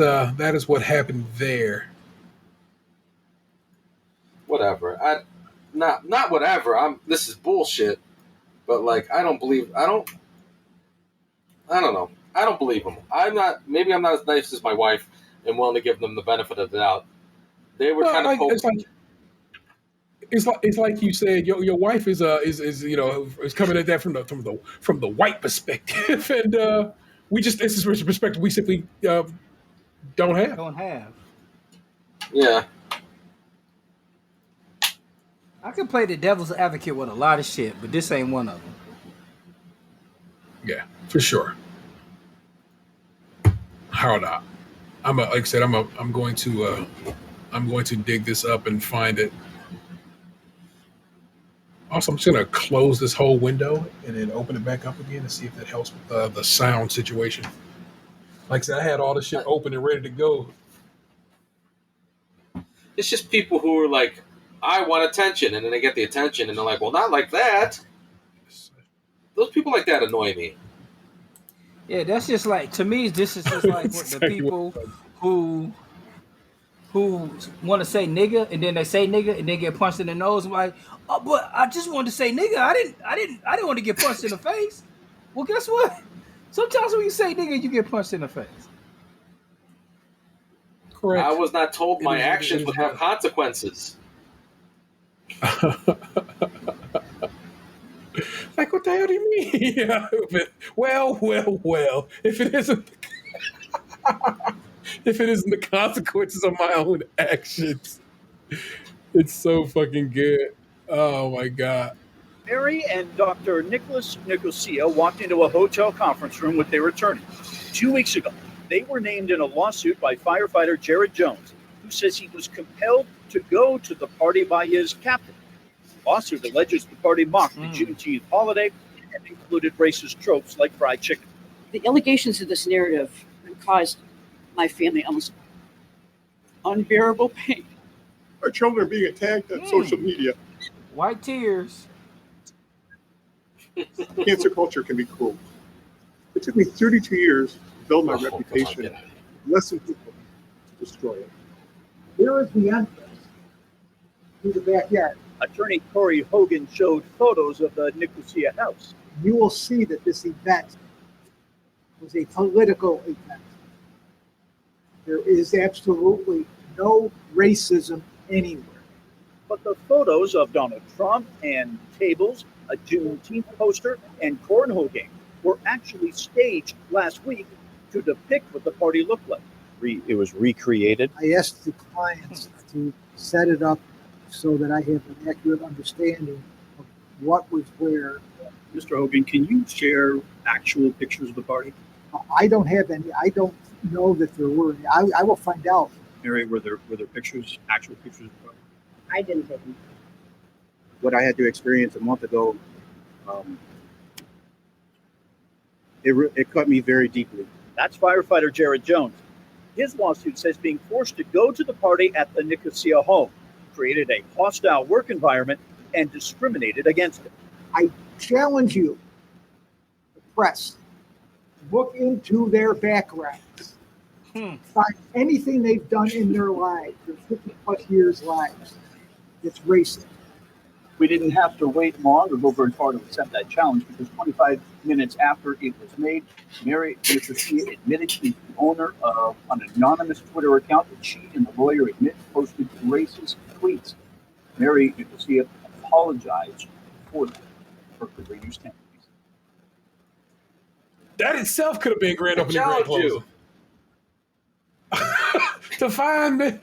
what happened there. Whatever. Not whatever. This is bullshit. But like, I don't know. I don't believe them. Maybe I'm not as nice as my wife and willing to give them the benefit of the doubt. They were kind of it's like you said, your wife is coming at that from the white perspective, and this is a perspective we simply don't have. Yeah. I can play the devil's advocate with a lot of shit, but this ain't one of them. Yeah, for sure. Hold on. I'm going to dig this up and find it. Also, I'm just going to close this whole window and then open it back up again to see if that helps with the sound situation. Like I said, I had all this shit open and ready to go. It's just people who are like, I want attention, and then they get the attention, and they're like, well, not like that. Those people like that annoy me. Yeah, that's just like, to me, this is just like the people who want to say nigga, and then they say nigga, and they get punched in the nose. I'm like, oh, but I just wanted to say nigga. I didn't want to get punched in the face. Well, guess what? Sometimes when you say nigga, you get punched in the face. Correct. I was not told my actions would have consequences. Like, what the hell do you mean? Well. If it isn't the consequences of my own actions, it's so fucking good. Oh my god. Mary and Dr. Nicholas Nicosia walked into a hotel conference room with their attorney 2 weeks ago. They were named in a lawsuit by firefighter Jared Jones, who says he was compelled to go to the party by his captain. The lawsuit alleges the party mocked the Juneteenth holiday and included racist tropes like fried chicken. The allegations of this narrative caused my family almost unbearable pain. Our children are being attacked on social media. White tears. Cancer culture can be cruel. It took me 32 years to build my reputation. Less than people to destroy it. Here is the entrance to the backyard. Attorney Corey Hogan showed photos of the Nicosia house. You will see that this event was a political event. There is absolutely no racism anywhere. But the photos of Donald Trump and tables, a Juneteenth poster, and cornhole game were actually staged last week to depict what the party looked like. It was recreated. I asked the clients to set it up so that I have an accurate understanding of what was where. Mr. Hogan, can you share actual pictures of the party? I don't have any. I don't know that there were any. I will find out. Mary, were there pictures, actual pictures of the party? I didn't have any. What I had to experience a month ago, it cut me very deeply. That's firefighter Jared Jones. His lawsuit says being forced to go to the party at the Nicosia home created a hostile work environment and discriminated against it. I challenge you, the press, look into their backgrounds. Find anything they've done in their lives, their 50 plus years lives, that's racist. We didn't have to wait long or go very far to accept that challenge because 25 minutes after it was made, Mary Nicosia admitted she's the owner of an anonymous Twitter account that she and the lawyer admit posted racist tweets. Mary Nicosia apologized for that. For Readers 10. That itself could have been grand opening, grand closing. To find them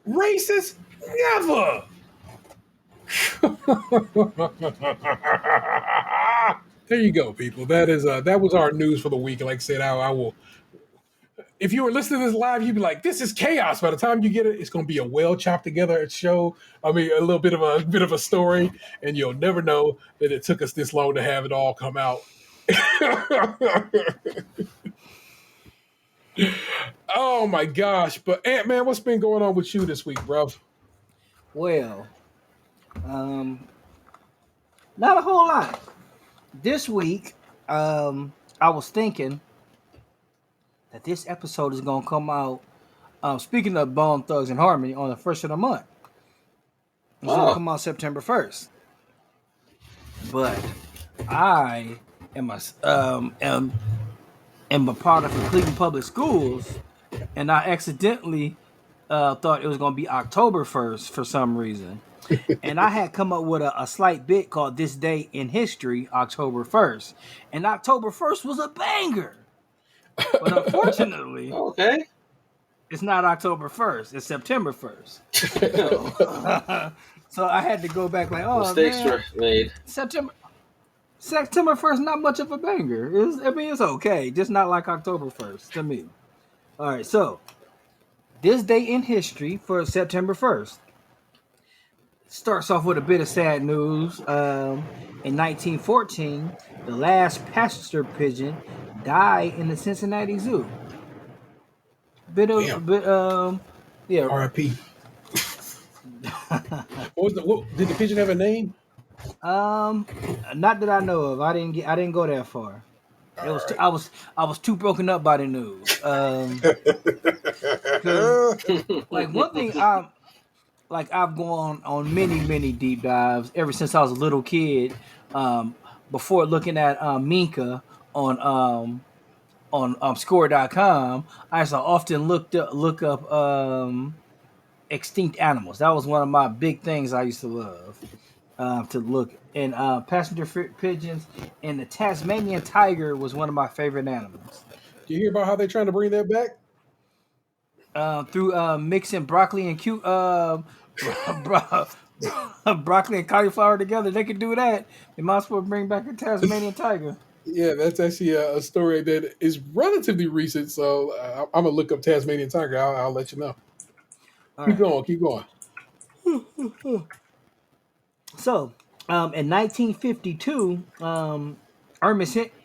racist? Never. There you go, people. That was our news for the week. Like I said, I will. if you were listening to this live, you'd be like, "This is chaos." By the time you get it, it's going to be a well chopped together show. I mean, a little bit of a story, and you'll never know that it took us this long to have it all come out. Oh my gosh! But Ant Man, what's been going on with you this week, bro? Well, not a whole lot. This week, I was thinking that this episode is gonna come out. Speaking of Bone Thugs and Harmony, on the 1st of the month, it's gonna come out September 1st. But I am a part of the Cleveland Public Schools, and I accidentally thought it was gonna be October 1st for some reason. And I had come up with a slight bit called "This Day in History," October 1st, and October 1st was a banger. But unfortunately, okay, it's not October 1st; it's September 1st. So I had to go back like, oh, mistakes man, were made. September 1st, not much of a banger. It's okay, just not like October 1st to me. All right, so this day in history for September 1st starts off with a bit of sad news. In 1914, the last passenger pigeon died in the Cincinnati Zoo. Yeah. R.I.P. Did the pigeon have a name? Not that I know of. I didn't go that far. I was too broken up by the news. Like one thing I've gone on many deep dives ever since I was a little kid. Before looking at Minka on score.com, I used to often look up extinct animals. That was one of my big things I used to love to look. And passenger pigeons and the Tasmanian tiger was one of my favorite animals. Do you hear about how they're trying to bring that back? Through mixing broccoli and broccoli and cauliflower together, they could do that. They might as well bring back a Tasmanian tiger. Yeah, that's actually a story that is relatively recent. So I'm gonna look up Tasmanian tiger. I'll let you know. Keep going. So, in 1952,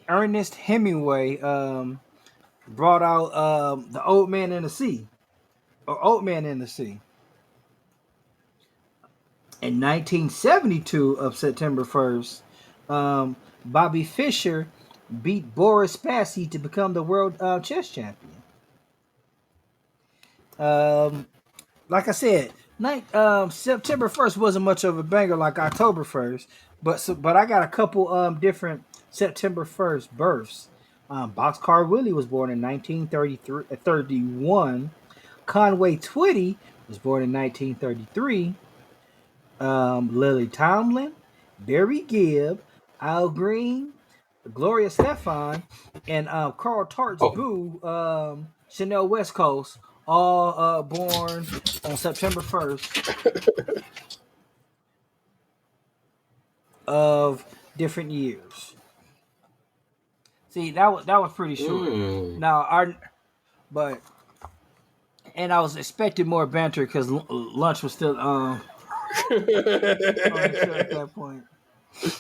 Ernest Hemingway brought out The Old Man in the Sea, or Old Man in the Sea. In 1972, of September 1st, Bobby Fischer beat Boris Spassky to become the world chess champion. Like I said, September 1st wasn't much of a banger like October 1st, but I got a couple different September 1st births. Boxcar Willie was born in 1931. Conway Twitty was born in 1933. Lily Tomlin, Barry Gibb, Al Green, Gloria Stefan, and Carl Tarts Boo, Chanel West Coast, all born on September 1st of different years. See, that was pretty short. Now and I was expecting more banter because lunch was still on at that point.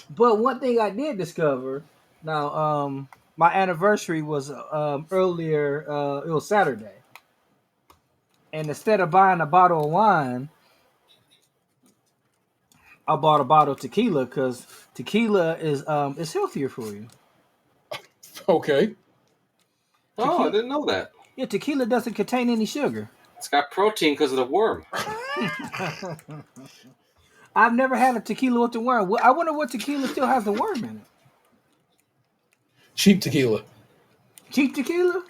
But one thing I did discover, now my anniversary was earlier. It was Saturday, and instead of buying a bottle of wine, I bought a bottle of tequila because tequila is healthier for you. Okay. Oh, I didn't know that. Yeah, tequila doesn't contain any sugar. It's got protein because of the worm. I've never had a tequila with the worm. I wonder what tequila still has the worm in it. Cheap tequila. Cheap tequila?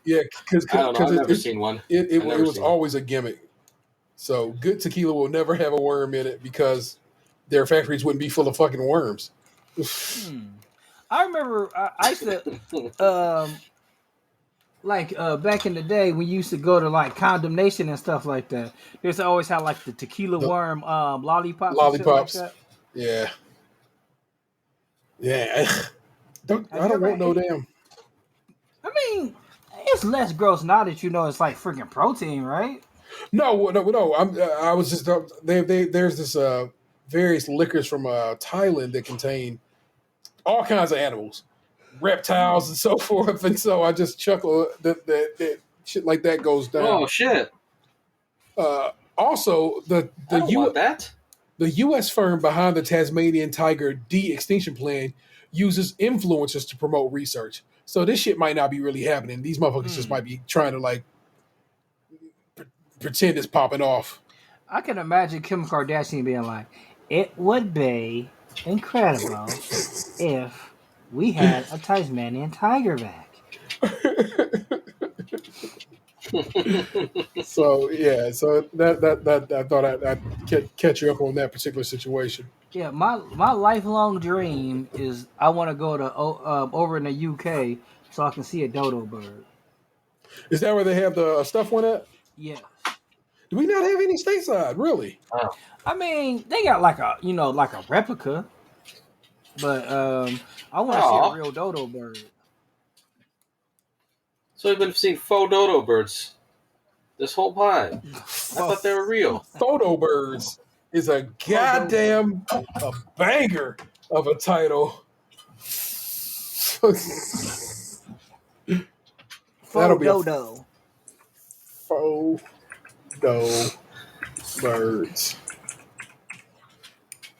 Yeah, because I've never seen one. It was always a gimmick. So good tequila will never have a worm in it because their factories wouldn't be full of fucking worms. I remember I used to back in the day when you used to go to like Condemnation and stuff like that. They used to always have like the tequila worm lollipops. Lollipops. Like that. Yeah. Yeah. I don't want no damn. I mean, It's less gross now that you know it's like freaking protein, right? No. I was just there's this various liquors from Thailand that contain all kinds of animals, reptiles, and so forth. And so I just chuckle that shit like that goes down. Oh shit! Also, the want that. The U.S. firm behind the Tasmanian tiger de-extinction plan uses influencers to promote research. So this shit might not be really happening. These motherfuckers just might be trying to like pretend it's popping off. I can imagine Kim Kardashian being like, "It would be incredible if we had a Tasmanian tiger back." So yeah, so that I thought I'd catch you up on that particular situation. Yeah, my lifelong dream is I want to go to over in the UK so I can see a dodo bird. Is that where they have the stuff one at? Yes. Do we not have any stateside, really? I mean, they got like a replica, but I want to see a real dodo bird. So we've been seeing faux dodo birds this whole time. I thought they were real. Photo birds is a goddamn a banger of a title. That'll be dodo. Faux dodo birds.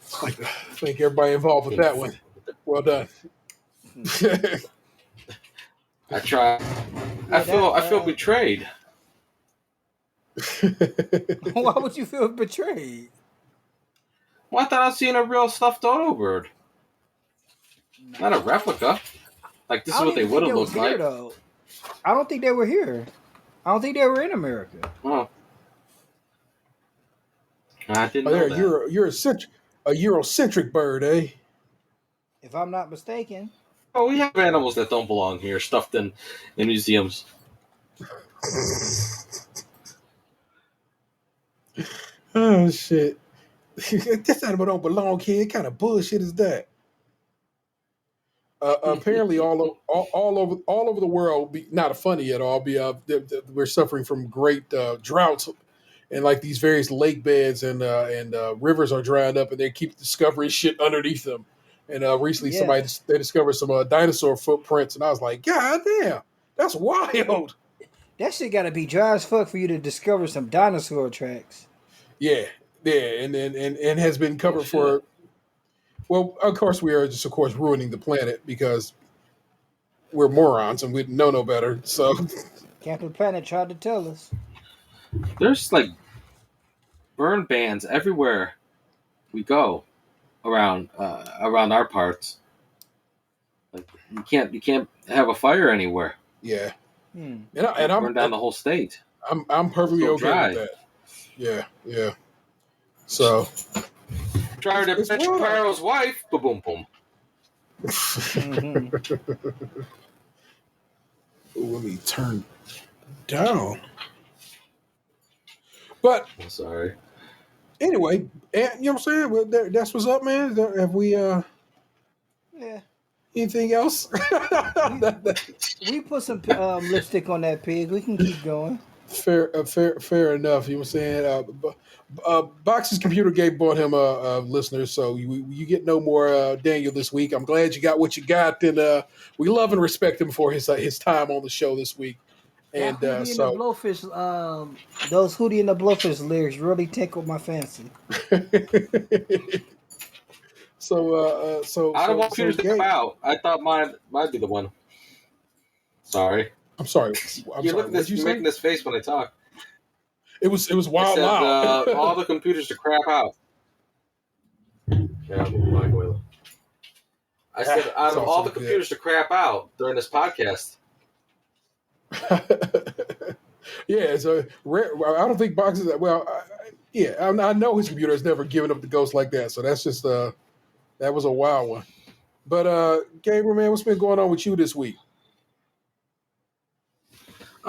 Thank everybody involved with that one. Well done. I try. I feel betrayed. Why would you feel betrayed? Well, I thought I was seeing a real stuffed dodo bird, not a replica. Like this is what they would have looked like. Though. I don't think they were here. I don't think they were in America. Oh, I didn't know that. You're a Eurocentric bird, eh? If I'm not mistaken. Oh, we have animals that don't belong here, stuffed in museums. Oh shit! This animal don't belong here. What kind of bullshit is that? Apparently, all over the world, not funny at all. We're suffering from great droughts, and like these various lake beds and rivers are drying up, and they keep discovering shit underneath them. And recently, they discovered some dinosaur footprints, and I was like, God damn, that's wild. That shit got to be dry as fuck for you to discover some dinosaur tracks. Yeah, and has been covered for. Well, of course, we are just, of course, ruining the planet because we're morons and we know no better. So, Captain Planet tried to tell us. There's like burn bans everywhere we go around our parts. Like you can't have a fire anywhere. Yeah, and I'm burn down the whole state. I'm perfectly okay with that. Yeah. So. Try to fetch Pharaoh's wife. Boom, boom. Let me turn down. But I'm sorry. Anyway, you know what I'm saying? Well, that's what's up, man. Have we? Yeah. Anything else? We put some lipstick on that pig. We can keep going. Fair enough. You know what I'm saying? Box's computer Gabe bought him a listener, so you get no more Daniel this week. I'm glad you got what you got, and we love and respect him for his time on the show this week. And Hootie and the Blowfish, those Hootie and the Blowfish lyrics really tickled my fancy. So I don't want computers to come out. I thought mine might be the one. Sorry. I'm sorry. You're making this face when I talk. It was wild. I said, all the computers to crap out. Yeah, I said out of all the computers to crap out during this podcast. Yeah, so I don't think Box is well. I know his computer has never given up the ghost like that. So that's just that was a wild one. But Gabriel, man, what's been going on with you this week?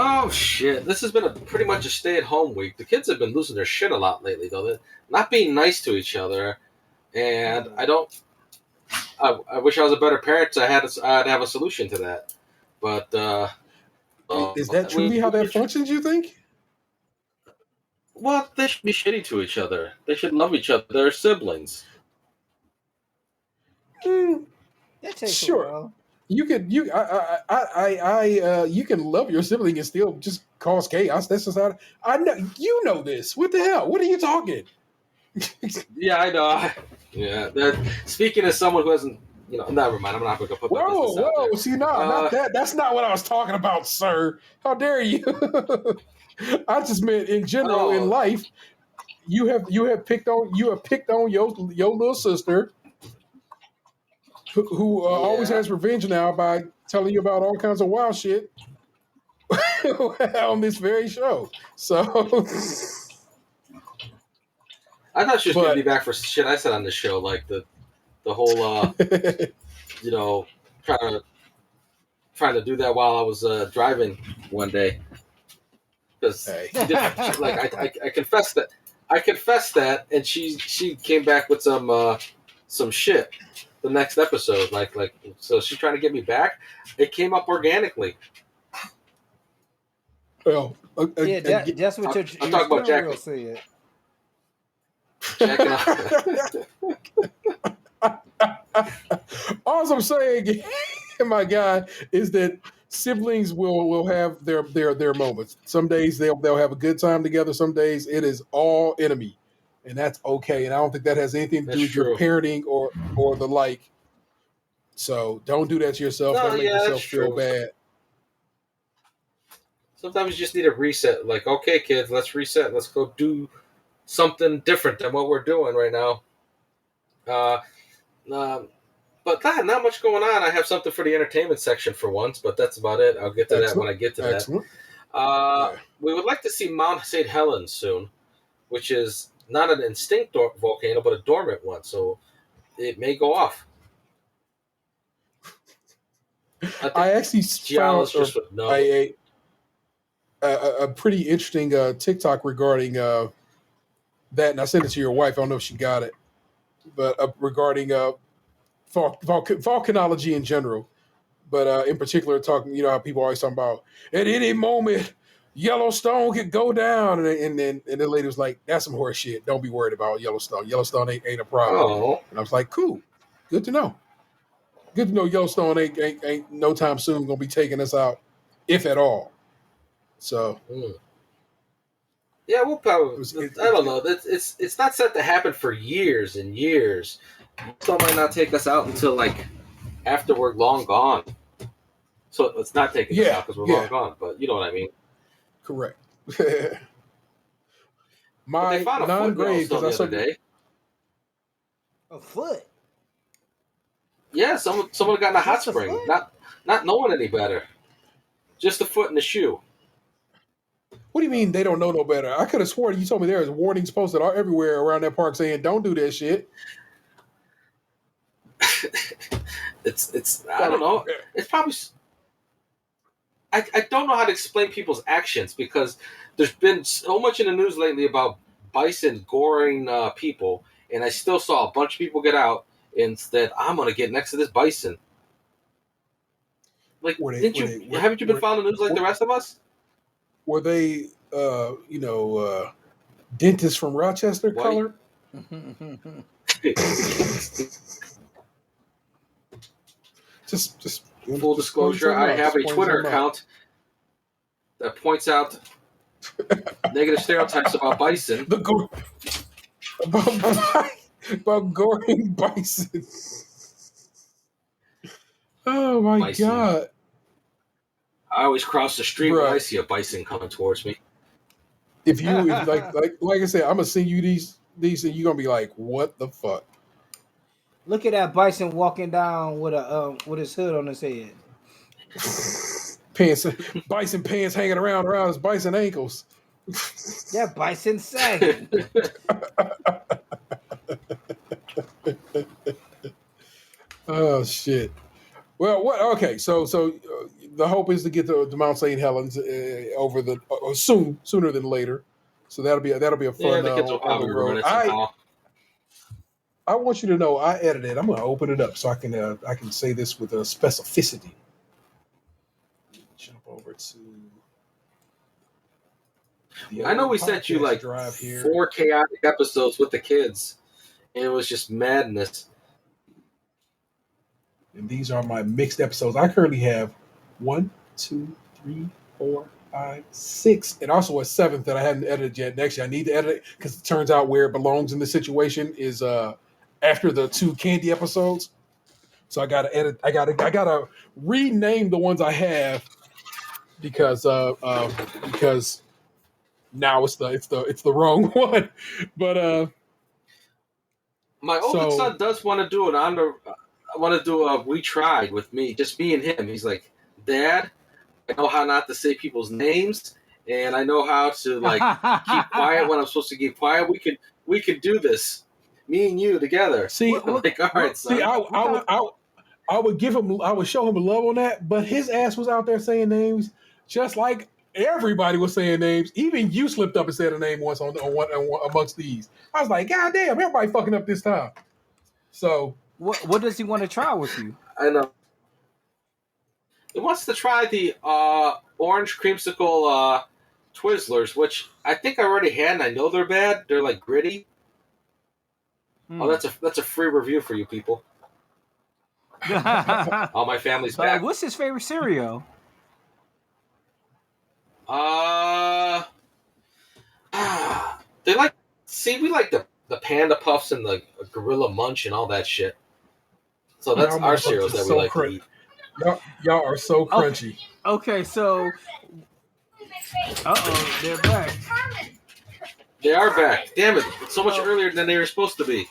Oh shit! This has been pretty much a stay-at-home week. The kids have been losing their shit a lot lately, though. They're not being nice to each other, and I wish I was a better parent. So I'd have a solution to that, but Is that truly how that functions, you think? Well, they should be shitty to each other. They should love each other. They're siblings. That takes Sure. a while. You can love your sibling and still just cause chaos. That's just how I know. You know this. What the hell? What are you talking? Yeah, I know. Yeah. Speaking as someone who hasn't, never mind. I'm not going to put my business out there. See, not that. That's not what I was talking about, sir. How dare you? I just meant in general in life. You have picked on your little sister, who always has revenge now by telling you about all kinds of wild shit on this very show. So I thought she was going to be back for shit I said on the show, like the whole, trying to do that while I was driving one day. Because I confessed that. I confessed that, and she came back with some shit. The next episode, so she's trying to get me back. It came up organically. Well, that's what your talking about Jack. Said. All I'm saying, my guy, is that siblings will have their moments. Some days they'll have a good time together. Some days it is all enemy. And that's okay. And I don't think that has anything to do with your parenting or the like. So don't do that to yourself. Don't make yourself feel bad. Sometimes you just need a reset. Like, okay, kids, let's reset. Let's go do something different than what we're doing right now. But not much going on. I have something for the entertainment section for once, but that's about it. I'll get to that when I get to that. We would like to see Mount St. Helens soon, which is not an extinct volcano, but a dormant one, so it may go off. I actually found a pretty interesting TikTok regarding that, and I sent it to your wife. I don't know if she got it, but regarding volcanology in general, but in particular, talking, how people always talking about at any moment Yellowstone could go down, and then the lady was like, "That's some horse shit. Don't be worried about Yellowstone. Yellowstone ain't a problem." Oh. And I was like, "Cool, good to know. Good to know Yellowstone ain't no time soon gonna be taking us out, if at all." So, yeah, we'll probably. I don't know. It's not set to happen for years and years. So it might not take us out until after we're long gone. So it's not taking us out because we're long gone. But you know what I mean. Correct. They found a non-grave the other day. A foot. Yeah, someone got in a hot spring, not knowing any better. Just a foot in the shoe. What do you mean they don't know no better? I could have sworn you told me there was warnings posted everywhere around that park saying don't do that shit. It's I don't know. It's probably. I don't know how to explain people's actions because there's been so much in the news lately about bison goring people, and I still saw a bunch of people get out and said, "I'm going to get next to this bison." Haven't you been following the news like the rest of us? Were they, dentists from Rochester color? just full disclosure, I have a Twitter account that points out negative stereotypes about bison. About goring bison. Oh my God. I always cross the street when I see a bison coming towards me. If like I said, I'm gonna send you these and you're gonna be like, what the fuck? Look at that bison walking down with his hood on his head. Bison pants hanging around his bison ankles. That bison sagging. Oh shit. Well, what? Okay, so the hope is to get to Mount St. Helens over sooner than later. So that'll be a fun. The kids will probably ruin it somehow. I want you to know I edited. I'm going to open it up so I can say this with a specificity. Jump over over to. I know we sent you like 4 chaotic episodes with the kids, and it was just madness. And these are my mixed episodes. I currently have 1, 2, 3, 4, 5, 6, and also a 7th that I hadn't edited yet. And actually, I need to edit it because it turns out where it belongs in the situation is after the 2 candy episodes. So I gotta edit. I gotta rename the ones I have because now it's the wrong one. But my oldest son does want to do it. I want to do a We Tried with me, just me and him. He's like, Dad, I know how not to say people's names, and I know how to like keep quiet when I'm supposed to keep quiet. We can do this, me and you together. See, like, all right, son. See, I would give him, I would show him a love on that, but his ass was out there saying names just like everybody was saying names. Even you slipped up and said a name once on one amongst these. I was like, God damn, everybody fucking up this time. So what does he want to try with you? I know. He wants to try the orange creamsicle Twizzlers, which I think I already had, and I know they're bad. They're like gritty. Oh, that's a free review for you people. All my family's back. What's his favorite cereal? We like the Panda Puffs and the Gorilla Munch and all that shit. So that's our cereals that we like to eat. Y'all are so crunchy. Okay, so they're back. They are back. Damn it! It's so much earlier than they were supposed to be.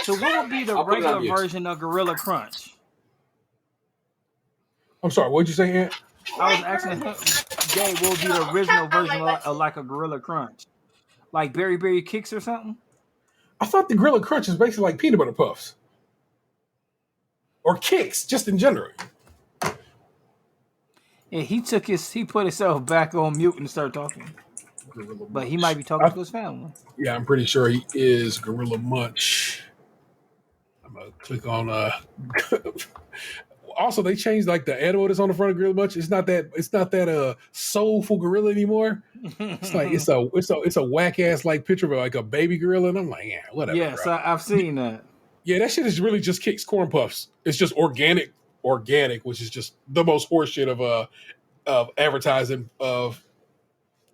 So what would be the regular version of Gorilla Crunch? I'm sorry, what'd you say, Ant? I was asking him, Gabe, what would be the original version of like a Gorilla Crunch? Like Berry Kicks or something? I thought the Gorilla Crunch is basically like peanut butter puffs. Or Kicks, just in general. And he put himself back on mute and started talking. But he might be talking to his family. Yeah, I'm pretty sure he is Gorilla Munch. I'm gonna click on Also, they changed like the animal that's on the front of Gorilla Munch. It's not that soulful gorilla anymore. It's like it's a whack ass like picture of like a baby gorilla, and I'm like, yeah, whatever. Yes, I've seen that. Yeah, that shit is really just Kicks Corn Puffs. It's just organic, which is just the most horseshit of advertising of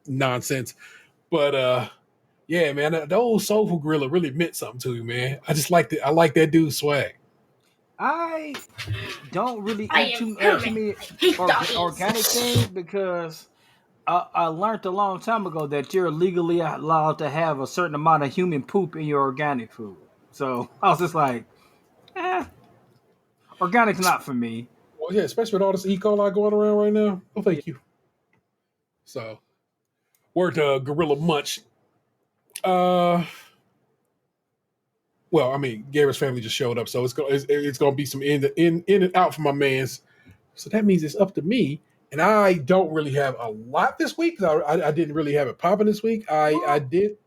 nonsense. But yeah, man, the old soulful gorilla really meant something to you, man. I just liked it. I like that dude's swag. I don't really eat too many organic things because I learned a long time ago that you're legally allowed to have a certain amount of human poop in your organic food. So I was just like, organic's not for me. Well, yeah, especially with all this E. coli going around right now. Oh, thank you. So, word to Gorilla Munch. Well, I mean, Gabriel's family just showed up, so it's gonna be some in and out for my man's. So that means it's up to me, and I don't really have a lot this week because I didn't really have it popping this week. I did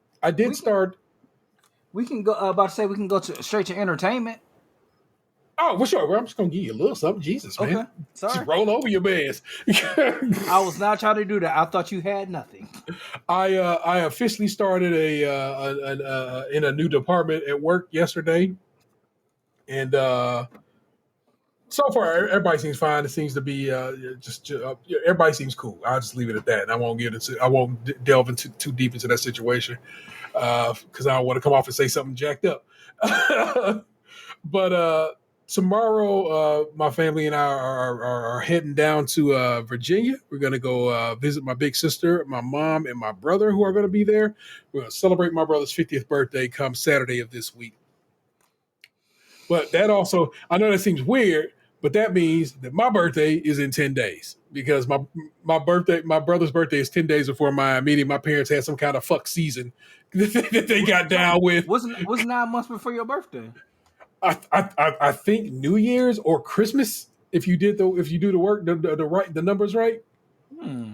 start. We can go we can go straight to entertainment. Oh, for sure. Well, I'm just gonna give you a little something. Jesus, man. Okay. Sorry. Just roll over your bands. I was not trying to do that. I thought you had nothing. I officially started in a new department at work yesterday, and so far everybody seems fine. It seems to be everybody seems cool. I'll just leave it at that, and I won't delve into too deep into that situation because I don't want to come off and say something jacked up. But tomorrow, my family and I are heading down to Virginia. We're going to go visit my big sister, my mom, and my brother who are going to be there. We're going to celebrate my brother's 50th birthday come Saturday of this week. But that also, I know that seems weird, but that means that my birthday is in 10 days because my brother's birthday is 10 days before mine, meaning my parents had some kind of fuck season that they got down with. Was 9 months before your birthday? I think New Year's or Christmas if you do the work the numbers right.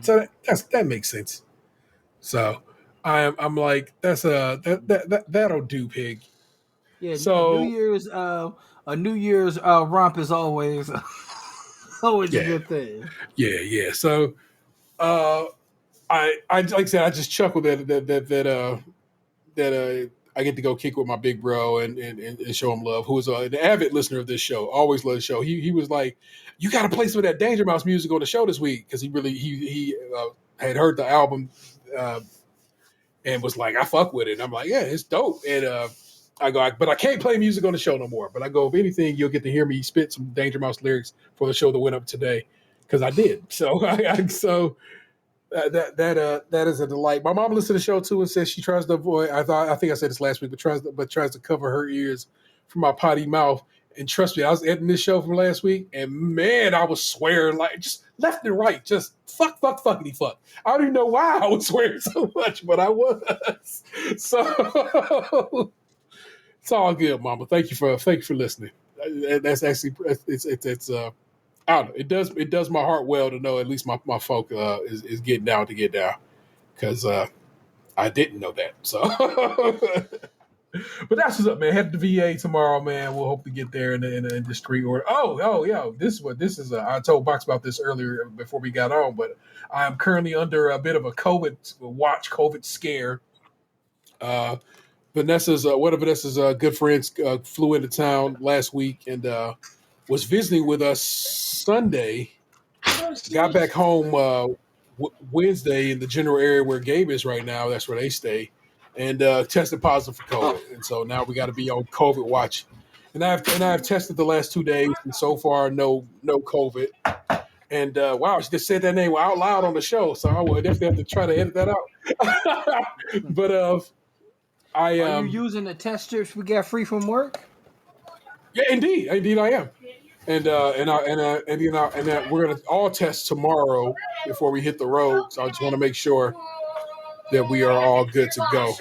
So that makes sense. So I'm like that'll do, pig. Yeah. So a New Year's romp is always. Always Yeah. a good thing. Yeah. So, I like I said, I just chuckled that I get to go kick with my big bro and show him love. Who is an avid listener of this show, always loved the show. He was like, "You got to play some of that Danger Mouse music on the show this week," because he had heard the album and was like, "I fuck with it." And I'm like, "Yeah, it's dope." And I go, "But I can't play music on the show no more." But I go, "If anything, you'll get to hear me spit some Danger Mouse lyrics for the show that went up today," because I did. So that is a delight. My mom listens to the show too and says she tries to avoid. I think I said this last week, but tries to cover her ears from my potty mouth. And trust me, I was editing this show from last week, and man, I was swearing like just left and right, just fuckity fuck. I don't even know why I was swearing so much, but I was. So it's all good, Mama. Thank you for listening. That's actually it's I don't know. It does my heart well to know at least my folk is getting down to get down, because I didn't know that. So, but that's what's up, man. Head to the VA tomorrow, man. We'll hope to get there in a discreet order. Oh, yeah. This is. I told Box about this earlier before we got on, but I am currently under a bit of a COVID scare. Vanessa's one of Vanessa's good friends flew into town last week and was visiting with us Sunday. Got back home Wednesday in the general area where Gabe is right now. That's where they stay, and tested positive for COVID. And so now we got to be on COVID watch. And I've tested the last 2 days, and so far no COVID. And wow, she just said that name out loud on the show, so I will definitely have to try to edit that out. But are you using the test strips we got free from work? Yeah, indeed I am. And we're gonna all test tomorrow before we hit the road. So I just want to make sure that we are all good to go.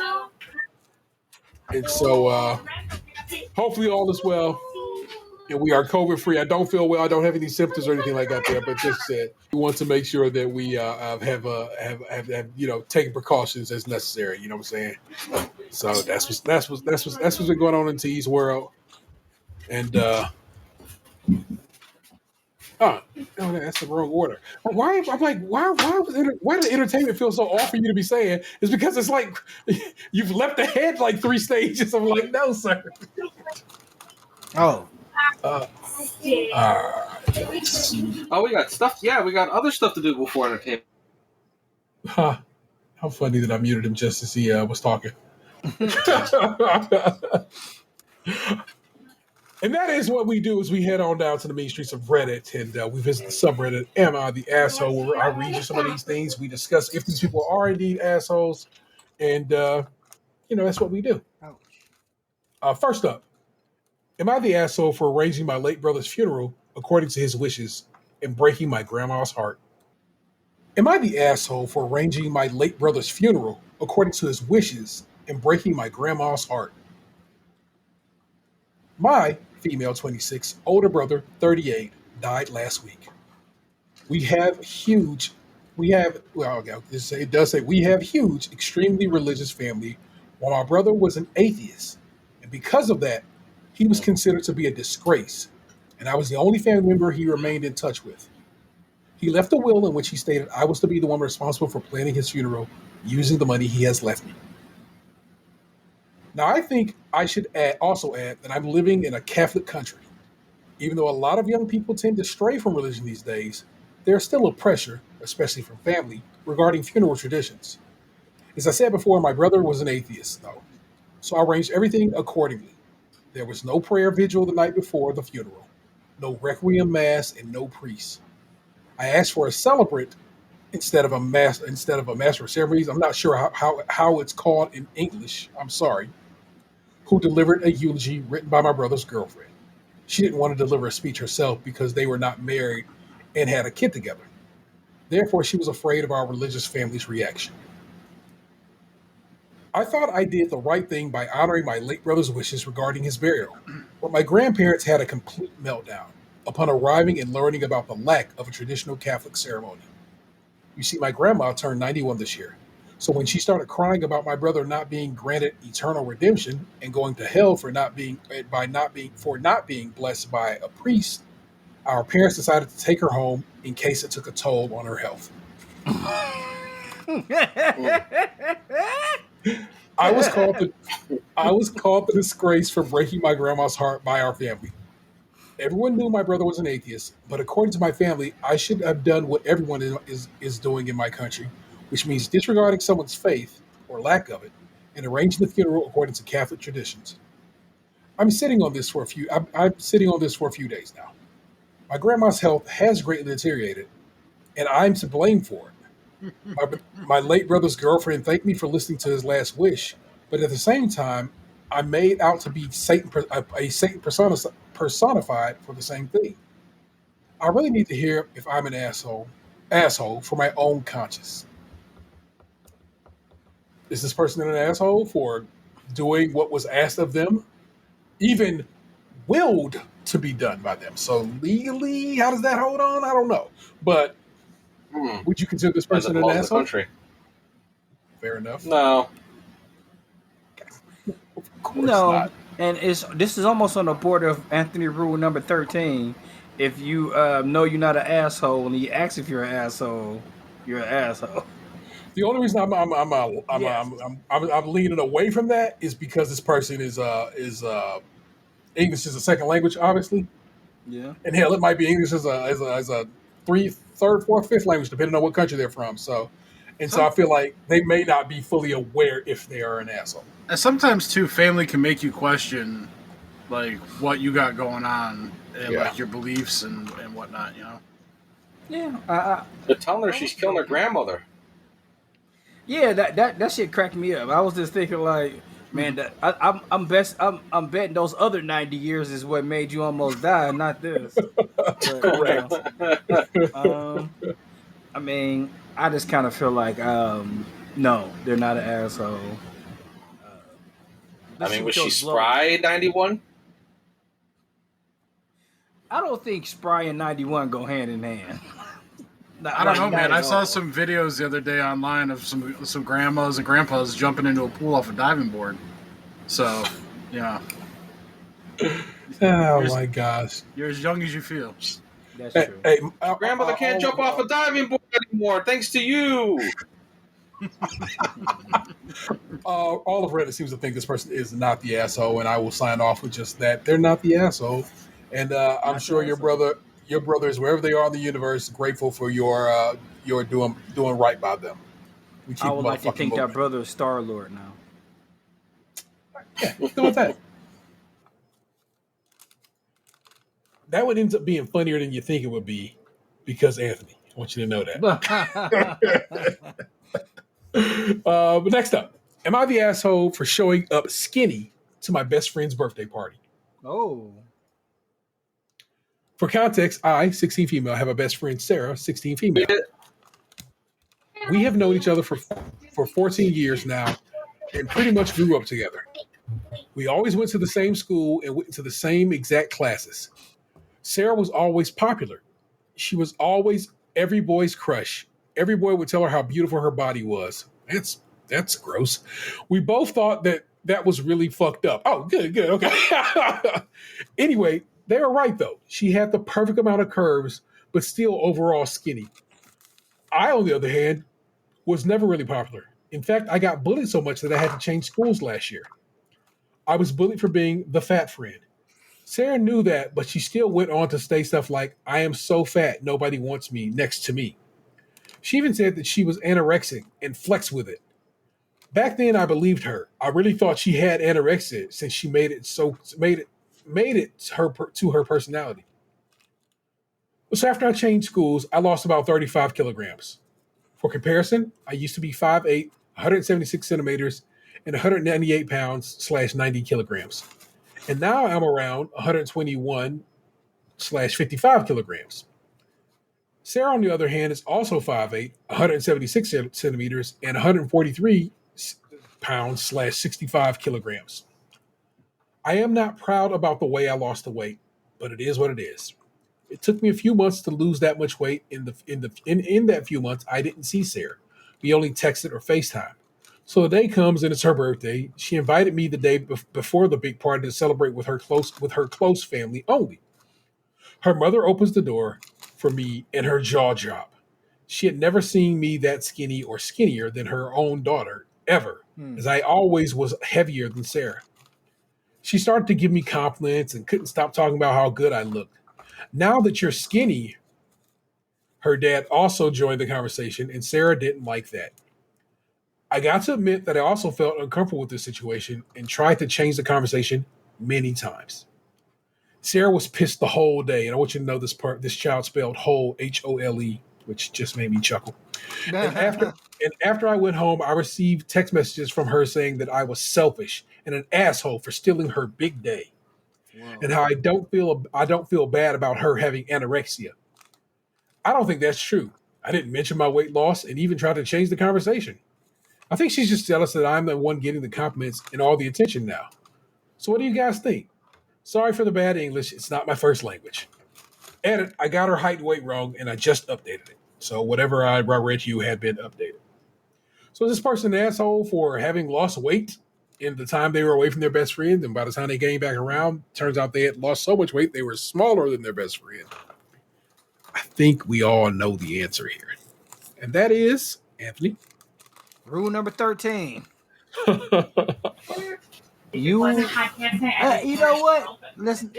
And so hopefully all is well. And we are COVID free. I don't feel well. I don't have any symptoms or anything like that there. But just said we want to make sure that we have taken precautions as necessary. You know what I'm saying? So that's what's been going on in T's world. And no, that's the wrong order. Why does entertainment feel so off for you to be saying? It's because it's like you've leapt ahead like 3 stages. I'm like, no, sir. Oh. We got stuff. Yeah, we got other stuff to do before entertainment. How funny that I muted him just as he was talking. And that is what we do, is we head on down to the main streets of Reddit, and we visit the subreddit, Am I the Asshole? Where I read you some of these things. We discuss if these people are indeed assholes, and that's what we do. First up, am I the asshole for arranging my late brother's funeral according to his wishes and breaking my grandma's heart? Am I the asshole for arranging my late brother's funeral according to his wishes and breaking my grandma's heart? My female 26, older brother 38, died last week. It does say we have huge, extremely religious family, while my brother was an atheist. And because of that, he was considered to be a disgrace, and I was the only family member he remained in touch with. He left a will in which he stated I was to be the one responsible for planning his funeral using the money he has left me. Now, I think I should also add that I'm living in a Catholic country. Even though a lot of young people tend to stray from religion these days, there's still a pressure, especially from family, regarding funeral traditions. As I said before, my brother was an atheist, though, so I arranged everything accordingly. There was no prayer vigil the night before the funeral, no requiem mass, and no priest. I asked for a celebrant instead of a master of ceremonies. I'm not sure how it's called in English. I'm sorry. Who delivered a eulogy written by my brother's girlfriend. She didn't want to deliver a speech herself because they were not married and had a kid together. Therefore, she was afraid of our religious family's reaction. I thought I did the right thing by honoring my late brother's wishes regarding his burial, but my grandparents had a complete meltdown upon arriving and learning about the lack of a traditional Catholic ceremony. You see, my grandma turned 91 this year. So when she started crying about my brother not being granted eternal redemption and going to hell for not being blessed by a priest, Our parents decided to take her home in case it took a toll on her health. I was called the disgrace for breaking my grandma's heart by our family. Everyone knew my brother was an atheist, but according to my family, I should have done what everyone is doing in my country, which means disregarding someone's faith, or lack of it, and arranging the funeral according to Catholic traditions. I'm sitting on this for a few days now. My grandma's health has greatly deteriorated, and I'm to blame for it. My late brother's girlfriend thanked me for listening to his last wish, but at the same time, I'm made out to be Satan personified for the same thing. I really need to hear if I'm an asshole for my own conscience. Is this person an asshole for doing what was asked of them, even willed to be done by them? So legally, how does that hold on? I don't know, but would you consider this person an asshole? Country. Fair enough. No. Of course not. And this is almost on the border of Anthony Rule number 13. If you know you're not an asshole and you ask if you're an asshole, you're an asshole. The only reason I'm leaning away from that is because this person is English as a second language, obviously. Yeah. And hell, it might be English as a third, fourth, fifth language, depending on what country they're from. So I feel like they may not be fully aware if they are an asshole. And sometimes too, family can make you question like what you got going on and like your beliefs and whatnot, you know. Yeah. They're telling her she's killing her grandmother. Yeah, that shit cracked me up. I was just thinking like, man, I'm betting those other 90 years is what made you almost die, not this. But, correct. I mean, I just kind of feel like, no, they're not an asshole. I mean, was she spry 91? I don't think spry and 91 go hand in hand. I don't know, man. I saw some videos the other day online of some grandmas and grandpas jumping into a pool off a diving board. So, yeah. Oh my gosh. You're as young as you feel. That's true. Hey, grandmother can't jump off a diving board anymore, thanks to you. All of Reddit seems to think this person is not the asshole, and I will sign off with just that. They're not the asshole. And I'm sure your brothers, wherever they are in the universe, grateful for your doing right by them. I would like to think that brother is Star-Lord now. Yeah, let's go with that. That would end up being funnier than you think it would be, because Anthony. I want you to know that. But next up, am I the asshole for showing up skinny to my best friend's birthday party? Oh. For context, I, 16 female, have a best friend, Sarah, 16 female. We have known each other for 14 years now and pretty much grew up together. We always went to the same school and went into the same exact classes. Sarah was always popular. She was always every boy's crush. Every boy would tell her how beautiful her body was. That's gross. We both thought that was really fucked up. Oh, good, okay. Anyway, they were right, though. She had the perfect amount of curves, but still overall skinny. I, on the other hand, was never really popular. In fact, I got bullied so much that I had to change schools last year. I was bullied for being the fat friend. Sarah knew that, but she still went on to say stuff like, I am so fat, nobody wants me next to me. She even said that she was anorexic and flexed with it. Back then, I believed her. I really thought she had anorexia since she made it to her personality. So after I changed schools, I lost about 35 kilograms. For comparison, I used to be 5'8", 176 centimeters, and 198 pounds/90 kilograms. And now I'm around 121/55 kilograms. Sarah, on the other hand, is also 5'8", 176 centimeters, and 143 pounds/65 kilograms. I am not proud about the way I lost the weight, but it is what it is. It took me a few months to lose that much weight. In that few months, I didn't see Sarah. We only texted or FaceTime. So the day comes and it's her birthday. She invited me the day before the big party to celebrate with her close family only. Her mother opens the door for me and her jaw drop. She had never seen me that skinny or skinnier than her own daughter, ever, as I always was heavier than Sarah. She started to give me compliments and couldn't stop talking about how good I looked. Now that you're skinny, her dad also joined the conversation, and Sarah didn't like that. I got to admit that I also felt uncomfortable with this situation and tried to change the conversation many times. Sarah was pissed the whole day, and I want you to know this child spelled whole, Hole, which just made me chuckle. And after I went home, I received text messages from her saying that I was selfish and an asshole for stealing her big day. Whoa. And how I don't feel bad about her having anorexia. I don't think that's true. I didn't mention my weight loss and even tried to change the conversation. I think she's just jealous that I'm the one getting the compliments and all the attention now. So what do you guys think? Sorry for the bad English. It's not my first language. Edit, I got her height and weight wrong, and I just updated it. So whatever I read to you had been updated. So is this person an asshole for having lost weight in the time they were away from their best friend? And by the time they came back around, turns out they had lost so much weight they were smaller than their best friend. I think we all know the answer here. And that is, Anthony. Rule number 13. You know what? Listen,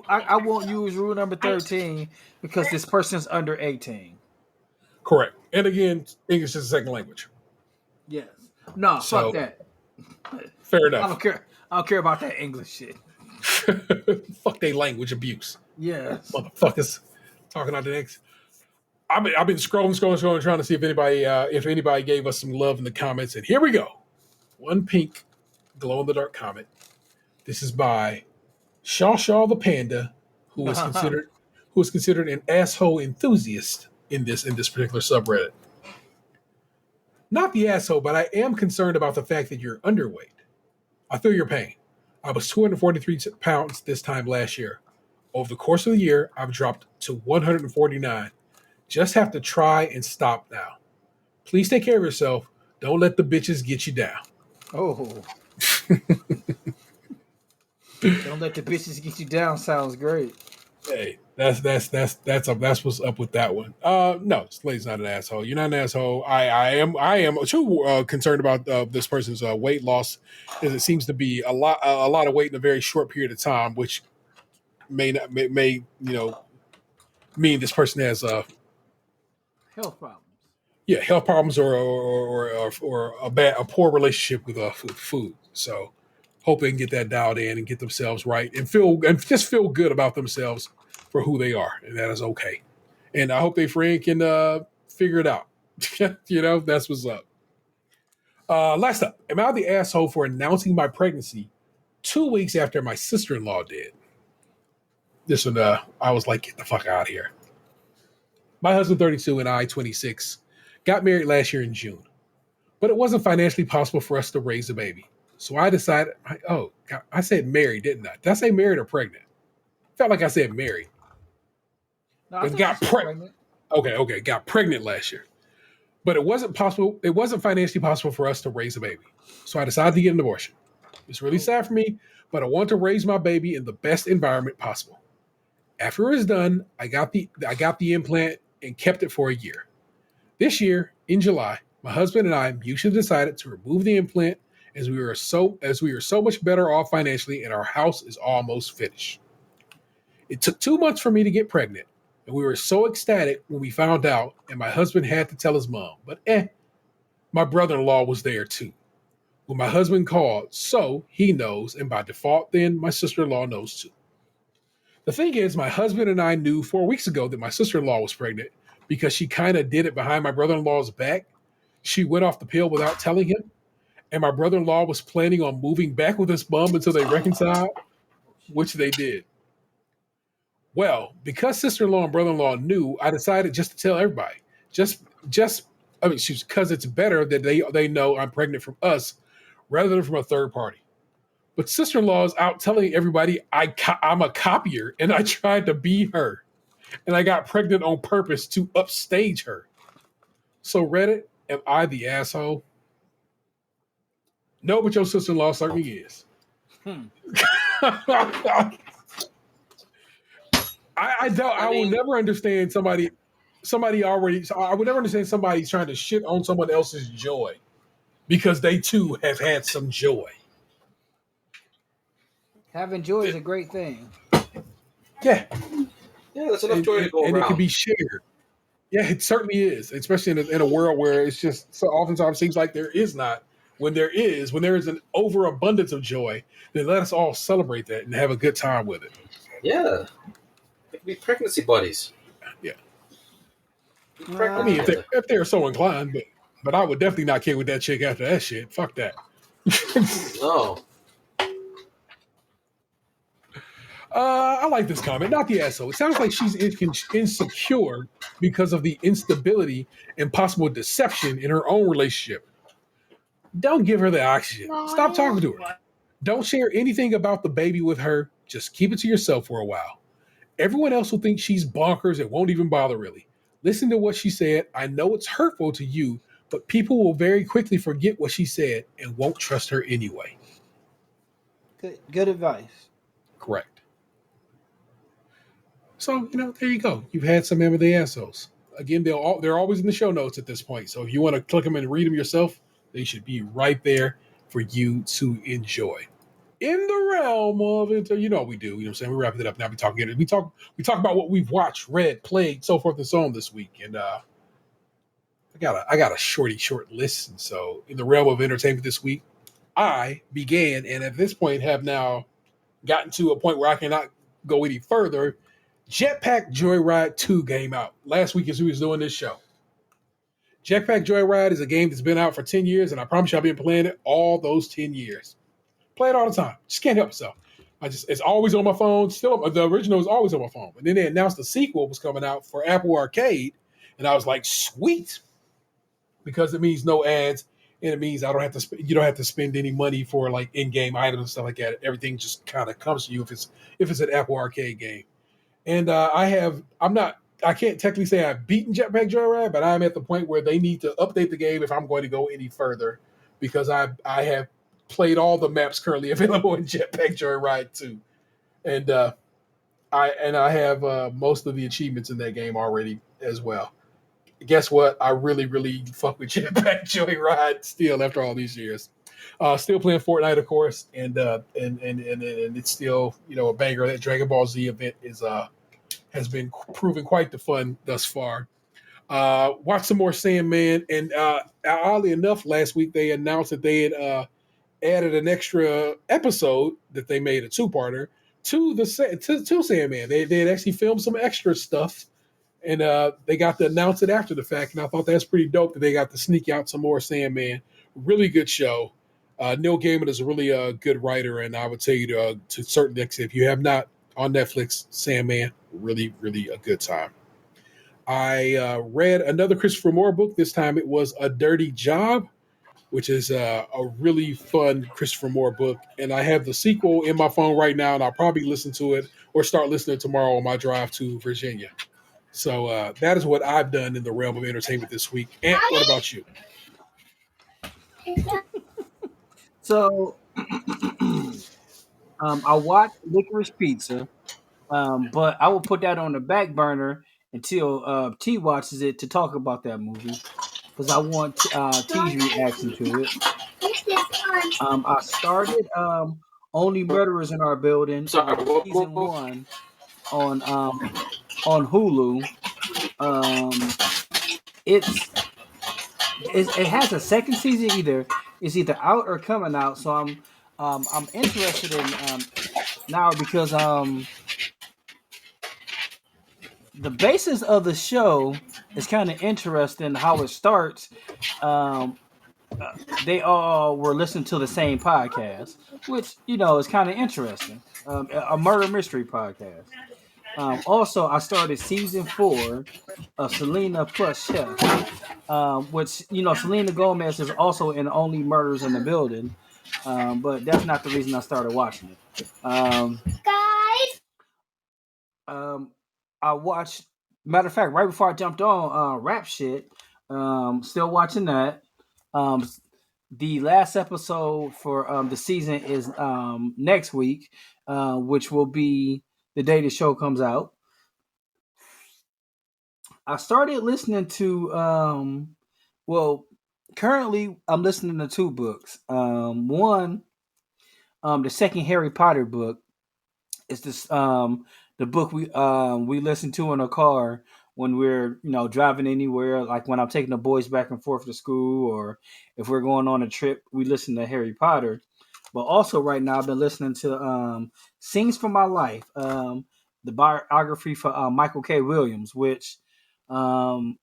I won't use rule number 13 because this person's under 18. Correct. And again, English is a second language. Yes. No, fuck that. Fair enough. I don't care about that English shit. Fuck they language abuse. Yes. Motherfuckers. Talking out the next. I've been scrolling, trying to see if anybody gave us some love in the comments. And here we go. One pink glow-in-the-dark comment. This is by Shaw the Panda, who is considered an asshole enthusiast in this particular subreddit. Not the asshole, but I am concerned about the fact that you're underweight. I feel your pain. I was 243 pounds this time last year. Over the course of the year, I've dropped to 149. Just have to try and stop now. Please take care of yourself. Don't let the bitches get you down. Oh. Don't let the bitches get you down sounds great. Hey, that's what's up with that one. No, Slade's not an asshole. You're not an asshole. I am too concerned about this person's weight loss, because it seems to be a lot of weight in a very short period of time, which may mean this person has health problems. Yeah, health problems or a poor relationship with food. So hope they can get that dialed in and get themselves right and just feel good about themselves for who they are, and that is okay. And I hope their friend can figure it out. That's what's up. Last up, am I the asshole for announcing my pregnancy 2 weeks after my sister-in-law did? This one, I was like, get the fuck out of here. My husband, 32, and I, 26, got married last year in June. But it wasn't financially possible for us to raise a baby. So I decided, I said married, didn't I? Did I say married or pregnant? Felt like I said married. No, I got pregnant. Okay, got pregnant last year. But it wasn't financially possible for us to raise a baby. So I decided to get an abortion. It's really sad for me, but I want to raise my baby in the best environment possible. After it was done, I got the implant and kept it for a year. This year, in July, my husband and I mutually decided to remove the implant as we are so much better off financially, and our house is almost finished. It took 2 months for me to get pregnant, and we were so ecstatic when we found out, and my husband had to tell his mom. But my brother-in-law was there too. When my husband called, so he knows, and by default, then my sister-in-law knows too. The thing is, my husband and I knew 4 weeks ago that my sister-in-law was pregnant because she kind of did it behind my brother-in-law's back. She went off the pill without telling him, and my brother-in-law was planning on moving back with his bum until they reconciled, which they did. Well, because sister-in-law and brother-in-law knew, I decided just to tell everybody. Because it's better that they know I'm pregnant from us rather than from a third party. But sister-in-law is out telling everybody I'm a copier, and I tried to be her. And I got pregnant on purpose to upstage her. So Reddit, am I the asshole? No, but your sister-in-law certainly is. I don't. I will never understand somebody. Somebody already. So I would never understand somebody trying to shit on someone else's joy because they too have had some joy. Having joy is a great thing. Yeah, that's enough joy to go and around. it can be shared. Yeah, it certainly is, especially in a world where it's just so oftentimes seems like there is not. When there is an overabundance of joy, then let us all celebrate that and have a good time with it. Yeah, it can be pregnancy buddies. Yeah, I mean, if they're so inclined, but I would definitely not kick with that chick after that shit. Fuck that. No. I like this comment, not the asshole. It sounds like she's insecure because of the instability and possible deception in her own relationship. Don't give her the oxygen. Stop talking to her. Don't share anything about the baby with her. Just keep it to yourself for a while. Everyone else will think she's bonkers and won't even bother really. Listen to what she said. I know it's hurtful to you, but people will very quickly forget what she said and won't trust her anyway. Good advice. Correct. So, there you go. You've had some of the assholes. Again, they're always in the show notes at this point. So if you want to click them and read them yourself, they should be right there for you to enjoy. In the realm of it, we do. You know what I'm saying? We're wrapping it up now. We talk about what we've watched, read, played, so forth and so on this week. And I got a short list. And so in the realm of entertainment this week, I began and at this point have now gotten to a point where I cannot go any further. Jetpack Joyride 2 came out last week as we was doing this show. Jetpack Joyride is a game that's been out for 10 years, and I promise you I've been playing it all those 10 years. Play it all the time. Just can't help myself. It's always on my phone. Still, the original is always on my phone. And then they announced the sequel was coming out for Apple Arcade, and I was like, sweet, because it means no ads, and it means you don't have to spend any money for like in-game items and stuff like that. Everything just kind of comes to you if it's an Apple Arcade game. And I can't technically say I've beaten Jetpack Joyride, but I'm at the point where they need to update the game if I'm going to go any further, because I have played all the maps currently available in Jetpack Joyride 2. And I have most of the achievements in that game already as well. Guess what? I really, really fuck with Jetpack Joyride still after all these years. Still playing Fortnite, of course, and it's still a banger. That Dragon Ball Z event has been proving quite the fun thus far. Watch some more Sandman, and oddly enough, last week they announced that they had added an extra episode that they made a two-parter to Sandman. They had actually filmed some extra stuff, and they got to announce it after the fact, and I thought that's pretty dope that they got to sneak out some more Sandman. Really good show. Neil Gaiman is a really good writer, and I would tell you to a certain extent, if you have not on Netflix, Sandman, really, really a good time. I read another Christopher Moore book. This time it was A Dirty Job, which is a really fun Christopher Moore book. And I have the sequel in my phone right now, and I'll probably listen to it or start listening tomorrow on my drive to Virginia. So that is what I've done in the realm of entertainment this week. And what about you? So I watched Licorice Pizza, but I will put that on the back burner until T watches it to talk about that movie, because I want T's reaction to it. I started Only Murderers in Our Building, season 1 on Hulu. It has a second season it's either out or coming out, so I'm interested in now because the basis of the show is kind of interesting. How it starts, they all were listening to the same podcast, which is kind of interesting. A murder mystery podcast. Also, I started season 4 of Selena Plus Chef, which Selena Gomez is also in Only Murders in the Building, but that's not the reason I started watching it. I watched. Matter of fact, right before I jumped on Rap Shit, still watching that. The last episode for the season is next week, which will be the day the show comes out. I started listening to well, currently I'm listening to two books. One, the second Harry Potter book is this the book we listen to in a car when we're driving anywhere, like when I'm taking the boys back and forth to school, or if we're going on a trip, we listen to Harry Potter. But also right now I've been listening to Scenes from My Life, the biography for Michael K. Williams, which man,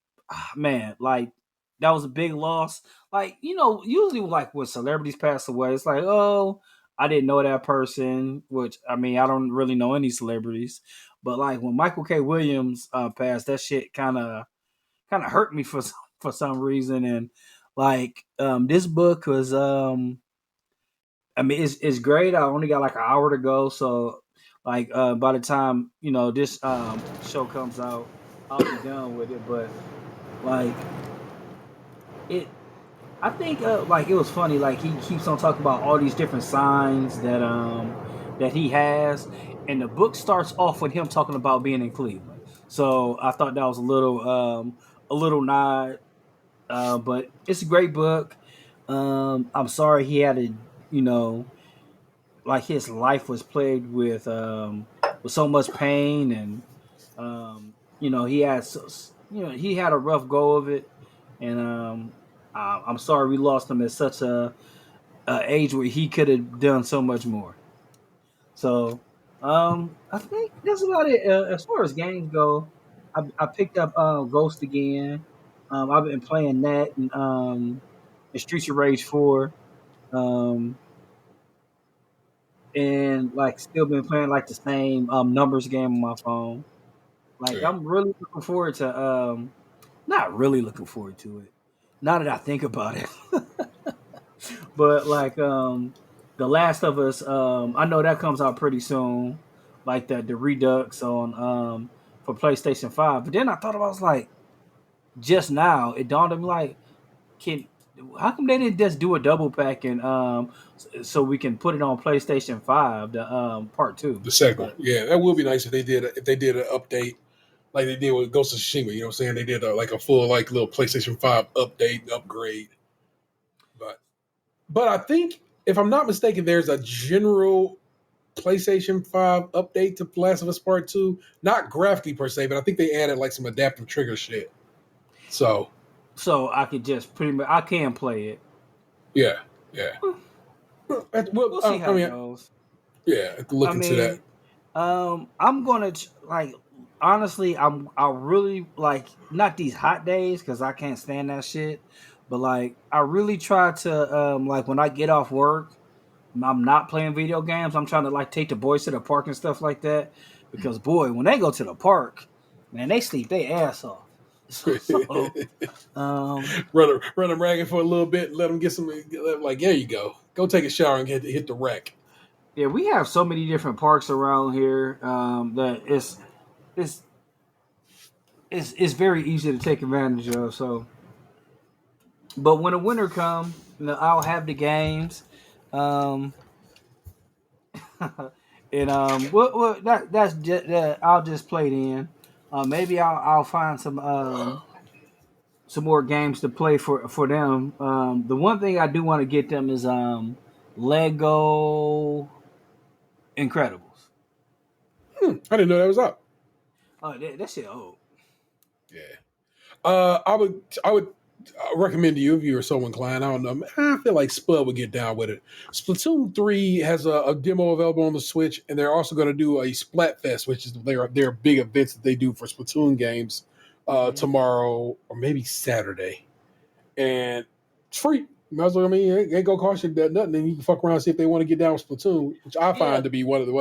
like that was a big loss. Like, usually like when celebrities pass away, it's like, oh, I didn't know that person, which I mean, I don't really know any celebrities, but like when Michael K. Williams passed, that shit kind of hurt me for some reason. And like this book was, I mean, it's great. I only got like an hour to go, so like by the time this show comes out, I'll be done with it. But like it I think like it was funny. Like he keeps on talking about all these different signs that he has, and the book starts off with him talking about being in Cleveland. So I thought that was a little nod, but it's a great book. I'm sorry he had to, like his life was plagued with so much pain, and he had he had a rough go of it, and I'm sorry we lost him at such a age where he could have done so much more. So I think that's about it. As far as games go, I picked up Ghost again. I've been playing that and Streets of Rage 4. Um, and like still been playing like the same numbers game on my phone. Like Yeah. I'm really looking forward to not really looking forward to it. Now that I think about it. But like The Last of Us, I know that comes out pretty soon. Like the Redux on for PlayStation 5. But then I thought about it, I was like, just now it dawned on me like, can how come they didn't just do a double pack and so we can put it on PlayStation 5, the part two. The second, But yeah, that would be nice if they did an update like they did with Ghost of Tsushima. You know what I'm saying? They did like a full like little PlayStation 5 update and upgrade. But I think if I'm not mistaken, there's a general PlayStation 5 update to Last of Us Part 2. Not graphically per se, but I think they added like some adaptive trigger shit. So I could just pretty much I can play it. yeah. We'll see how it goes. Yeah, I have to look into that. I'm gonna like honestly, I really like not these hot days because I can't stand that shit. But like I really try to like when I get off work, I'm not playing video games. I'm trying to like take the boys to the park and stuff like that. Because boy, when they go to the park, man, they sleep their ass off. So, run them ragged for a little bit, let them get some. Like there you go, go take a shower and hit the wreck. Yeah, we have so many different parks around here that it's very easy to take advantage of. So, but when the winter comes, I'll have the games, and that's just I'll just play then. Maybe I'll find some more games to play for them. The one thing I do want to get them is Lego Incredibles. I didn't know that was up. Oh, that shit old. Yeah. I would recommend to you if you were so inclined. I don't know. I feel like Spud would get down with it. Splatoon 3 has a demo available on the Switch, and they're also going to do a Splatfest, which is their big events that they do for Splatoon games tomorrow or maybe Saturday. And it's free. Might as well, I mean, it ain't gonna cost you nothing, and you can fuck around and see if they want to get down with Splatoon, which I find to be one of the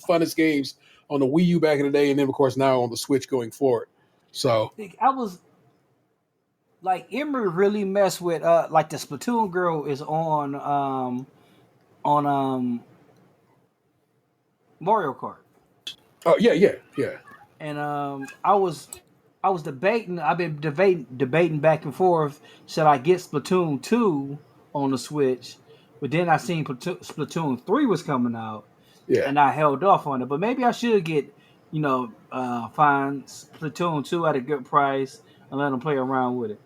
funnest games on the Wii U back in the day, and then of course now on the Switch going forward. So I was like, Emery really messed with like the Splatoon girl is on Mario Kart. Oh yeah. And I was debating. I've been debating back and forth. Should I get Splatoon 2 on the Switch? But then I seen Splatoon 3 was coming out, and I held off on it. But maybe I should get find Splatoon 2 at a good price and let them play around with it.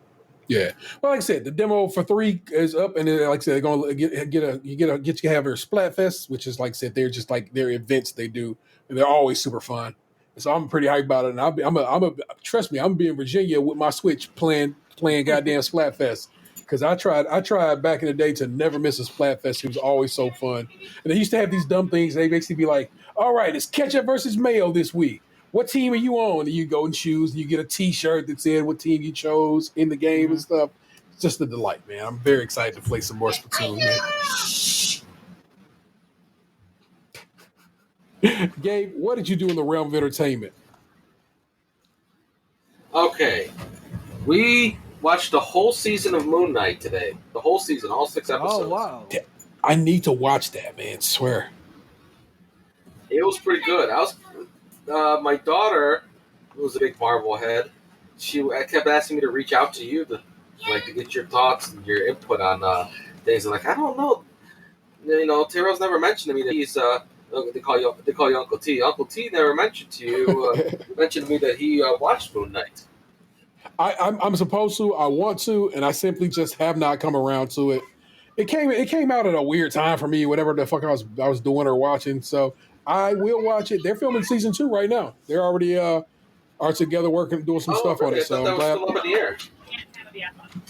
Yeah. Well, like I said, the demo for 3 is up, and then, like I said, they're gonna get you have their Splatfest, which is like I said, they're just like their events they do, and they're always super fun. And so I'm pretty hyped about it, and trust me, I'm being in Virginia with my Switch playing goddamn Splatfest. Because I tried back in the day to never miss a Splatfest. It was always so fun. And they used to have these dumb things. They basically be like, all right, it's ketchup versus mayo this week. What team are you on? And you go and choose. And you get a T-shirt that said what team you chose in the game and stuff. It's just a delight, man. I'm very excited to play some more Splatoon, man. Gabe, what did you do in the realm of entertainment? Okay. We watched the whole season of Moon Knight today. The whole season, all 6 episodes. Oh, wow. I need to watch that, man. Swear. It was pretty good. My daughter, who was a big Marvel head, she kept asking me to reach out to you to get your thoughts and your input on things. I'm like, I don't know. Terrell's never mentioned to me that he's they call you Uncle T. Uncle T never mentioned to you mentioned to me that he watched Moon Knight. I'm supposed to. I want to, and I simply just have not come around to it. It came out at a weird time for me, whatever the fuck I was doing or watching. So I will watch it. They're filming season 2 right now. They're already are together working, doing some stuff really? on it. So that I'm was glad. still up in the air.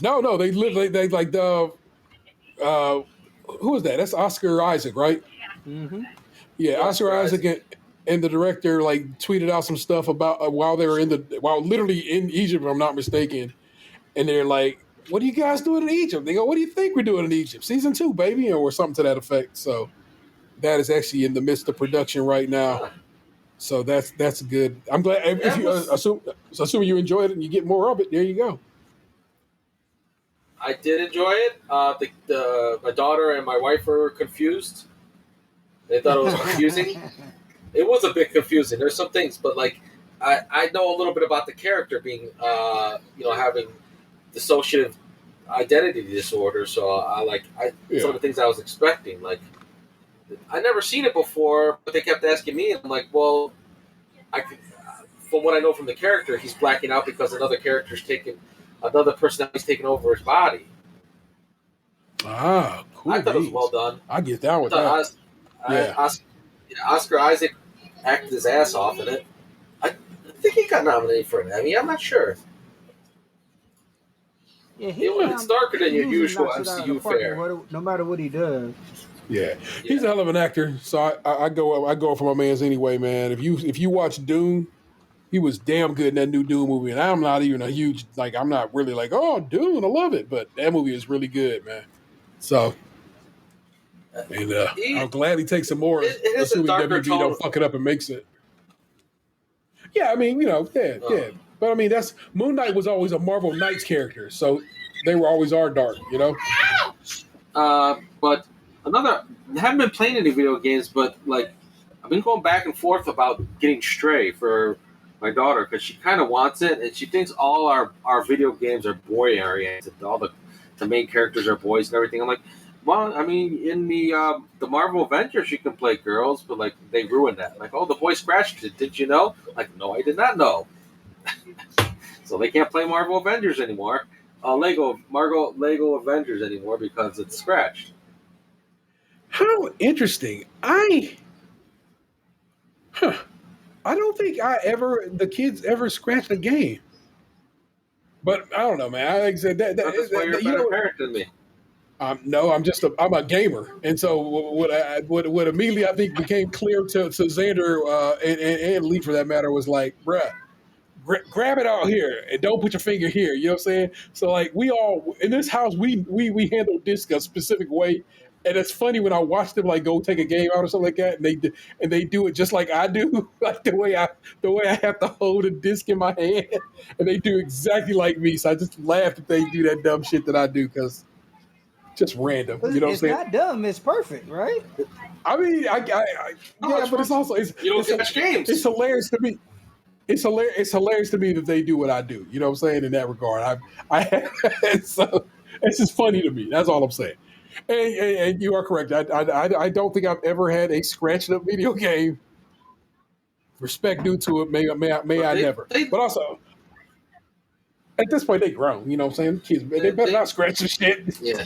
No, they like the who is that? That's Oscar Isaac, right? Mm-hmm. Yeah, Oscar Isaac and the director tweeted out some stuff about while they were literally in Egypt, if I'm not mistaken. And they're like, "What are you guys doing in Egypt?" They go, "What do you think we're doing in Egypt? Season 2, baby," or something to that effect. So that is actually in the midst of production right now. So that's good. I'm glad. If you assuming you enjoyed it and you get more of it, there you go. I did enjoy it. My daughter and my wife were confused. They thought it was confusing. It was a bit confusing. There's some things, but I know a little bit about the character being, having dissociative identity disorder. So some of the things I was expecting. I never seen it before, but they kept asking me, and I'm like, well, from what I know from the character, he's blacking out because another personality's taking over his body. Ah, cool. I thought it was well done. I get down with that. Oscar Isaac acted his ass off in it. I think he got nominated for an Emmy. I'm not sure. Yeah, it's darker than your usual MCU fare. No matter what he does. Yeah, he's a hell of an actor. So I go for my man's anyway, man. If you watch Dune, he was damn good in that new Dune movie, and I'm not even a huge I'm not really oh Dune, I love it, but that movie is really good, man. So, and I'll gladly take some more, assuming WB don't fuck it up and makes it. Yeah, I mean, yeah. But I mean, Moon Knight was always a Marvel Knights character, so they always are dark, But I haven't been playing any video games, but I've been going back and forth about getting Stray for my daughter because she kind of wants it, and she thinks all our video games are boy oriented. All the main characters are boys and everything. I'm like, well, I mean, in the Marvel Avengers, you can play girls, but they ruined that. Oh, the boy scratched it. Did you know? No, I did not know. So they can't play Marvel Avengers anymore. Lego Avengers anymore because it's scratched. How interesting! I don't think the kids ever scratched a game. But I don't know, man. Like I said, that's why you're a better parent than me. No, I'm a gamer, and so what immediately I think became clear to Xander and Lee for that matter was bruh, grab it out here and don't put your finger here. You know what I'm saying? So we all in this house we handle disc a specific way, and it's funny when I watch them go take a game out or something like that, and they do it just like I do, the way I have to hold a disc in my hand, and they do exactly like me. So I just laugh if they do that dumb shit that I do because. Just random, you know what I'm saying? It's not dumb. It's perfect, right? I mean, but it's also you don't catch games. It's hilarious to me. It's hilarious to me that they do what I do. You know what I'm saying? In that regard, so it's just funny to me. That's all I'm saying. And you are correct. I don't think I've ever had a scratched up video game Respect due to it. May I they- never. they- But also, at this point, they grown. You know what I'm saying? Kids, they better not scratch the shit. Yeah.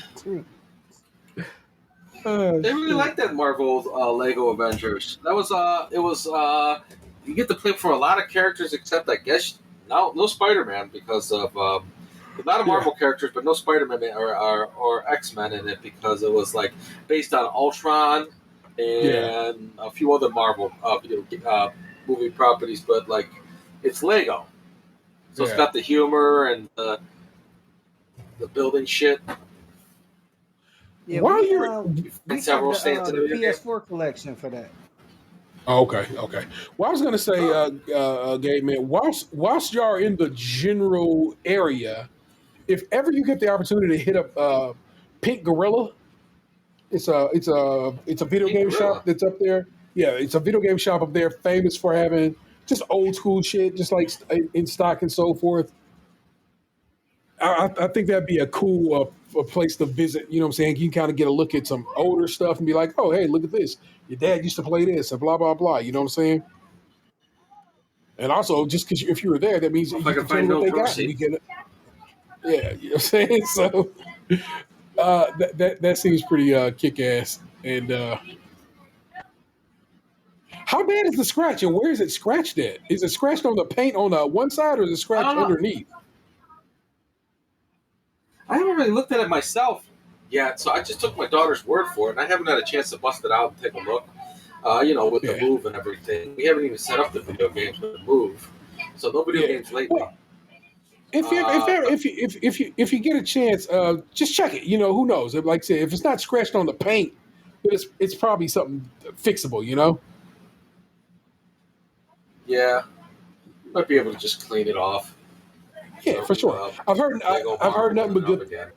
They really like that Marvel Lego Avengers. That was it was you get to play for a lot of characters except I guess no Spider-Man because of a lot of Marvel characters, but no Spider-Man or X-Men in it because it was like based on Ultron and a few other Marvel movie properties, but like it's Lego, so it's got the humor and the building shit. Yeah, While we you're- got several the stands in the video game. PS4 collection for that. Oh, okay. Well, I was gonna say, Gabe, man, whilst y'all are in the general area, if ever you get the opportunity to hit up Pink Gorilla, it's a video game shop that's up there. Yeah, it's a video game shop up there, famous for having just old school shit, just like in stock and so forth. I think that'd be a cool a place to visit. You know what I'm saying? You can kind of get a look at some older stuff and be like, oh, hey, look at this. Your dad used to play this and blah, blah, blah. You know what I'm saying? And also, just because if you were there, that means you can tell what they got. You know what I'm saying? So that seems pretty kick-ass. And how bad is the scratch and where is it scratched at? Is it scratched on the paint on one side or is it scratched underneath? I haven't really looked at it myself yet, so I just took my daughter's word for it, and I haven't had a chance to bust it out and take a look. With the move and everything, we haven't even set up the video games with the move, so no video games lately. Well, if you get a chance, just check it. You know, who knows? Like I said, if it's not scratched on the paint, it's probably something fixable. You know? Yeah, might be able to just clean it off. Yeah, for sure. I've heard nothing but good.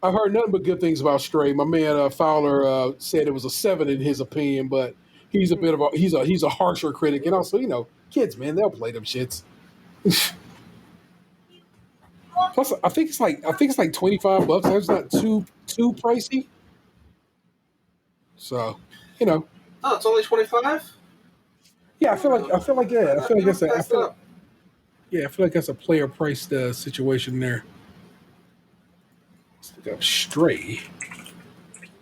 I've heard nothing but good things about Stray. My man Fowler said it was a 7 in his opinion, but he's a bit of he's a harsher critic, and also kids, man, they'll play them shits. Plus, I think it's like $25. That's not too pricey. So, Oh, it's only $25. Yeah, I feel like that's a player priced situation there. Let's look up Stray.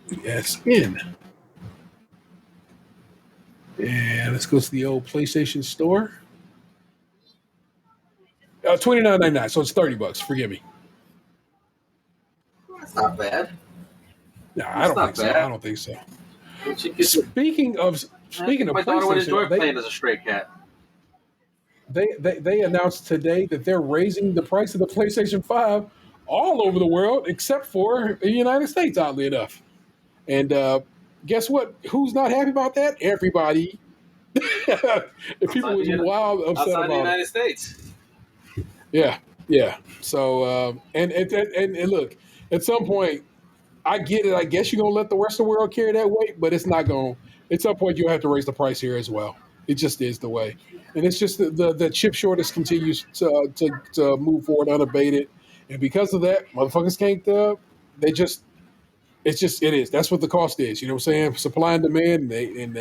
SKiM. And let's go to the old PlayStation Store. $29.99, so it's $30. Forgive me. That's not bad. No, I don't think so. Speaking of my daughter would enjoy PlayStation, playing as a stray cat. They announced today that they're raising the price of the PlayStation 5 all over the world except for the United States, oddly enough. And guess what? Who's not happy about that? Everybody. If people was wild upset outside about the United States. Yeah. So and look, at some point, I get it. I guess you're gonna let the rest of the world carry that weight, but it's not going. At some point, you'll have to raise the price here as well. It just is the way, and it's just the chip shortage continues to move forward unabated, and because of that, motherfuckers can't. It is. That's what the cost is. You know what I'm saying? Supply and demand, and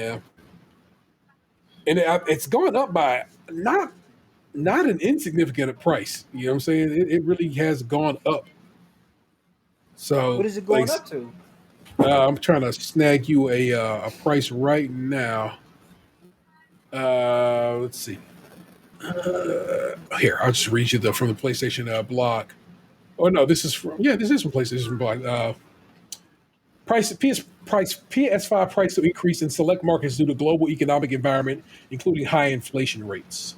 it's going up by not an insignificant price. You know what I'm saying? It really has gone up. So What is it going up to? I'm trying to snag you a price right now. Let's see. Here, I'll just read you from the PlayStation blog. Oh no, this is from PlayStation blog. PS5 price to increase in select markets due to global economic environment, including high inflation rates.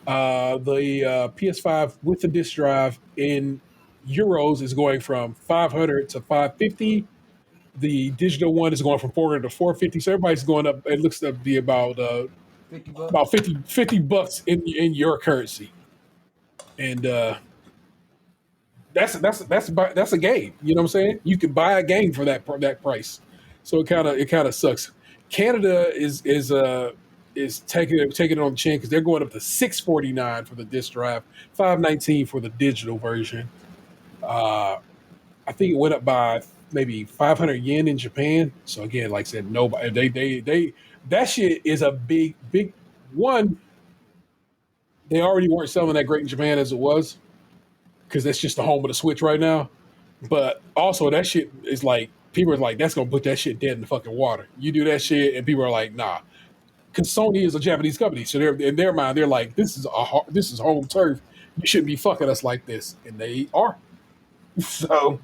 The PS5 with the disc drive in euros is going from 500 to 550. The digital one is going from 400 to 450. So everybody's going up. It looks to be about $50 in your currency, and that's a game. You know what I'm saying? You can buy a game for that price. So it kind of sucks. Canada is taking it on the chin because they're going up to $649 for the disc drive, $519 for the digital version. I think it went up by maybe 500 yen in Japan. So again, like I said, nobody they that shit is a big one, they already weren't selling that great in Japan as it was, because that's just the home of the Switch right now. But also, that shit is like, people are like, that's gonna put that shit dead in the fucking water. You do that shit, and people are like, nah, because Sony is a Japanese company, so they're in their mind, they're like, this is home turf. You shouldn't be fucking us like this, and they are. So,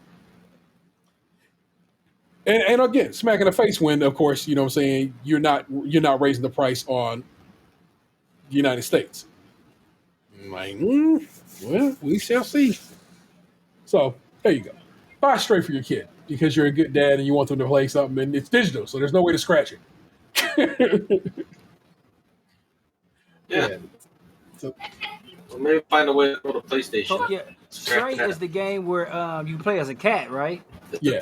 and again, smack in the face when, of course, you know what I'm saying, you're not raising the price on the United States. I'm like, well, we shall see. So there you go. Buy straight for your kid because you're a good dad and you want them to play something, and it's digital, so there's no way to scratch it. Yeah. So, Well, maybe find a way to go to PlayStation. Oh, yeah. Stray is the game where you play as a cat, right? Yeah.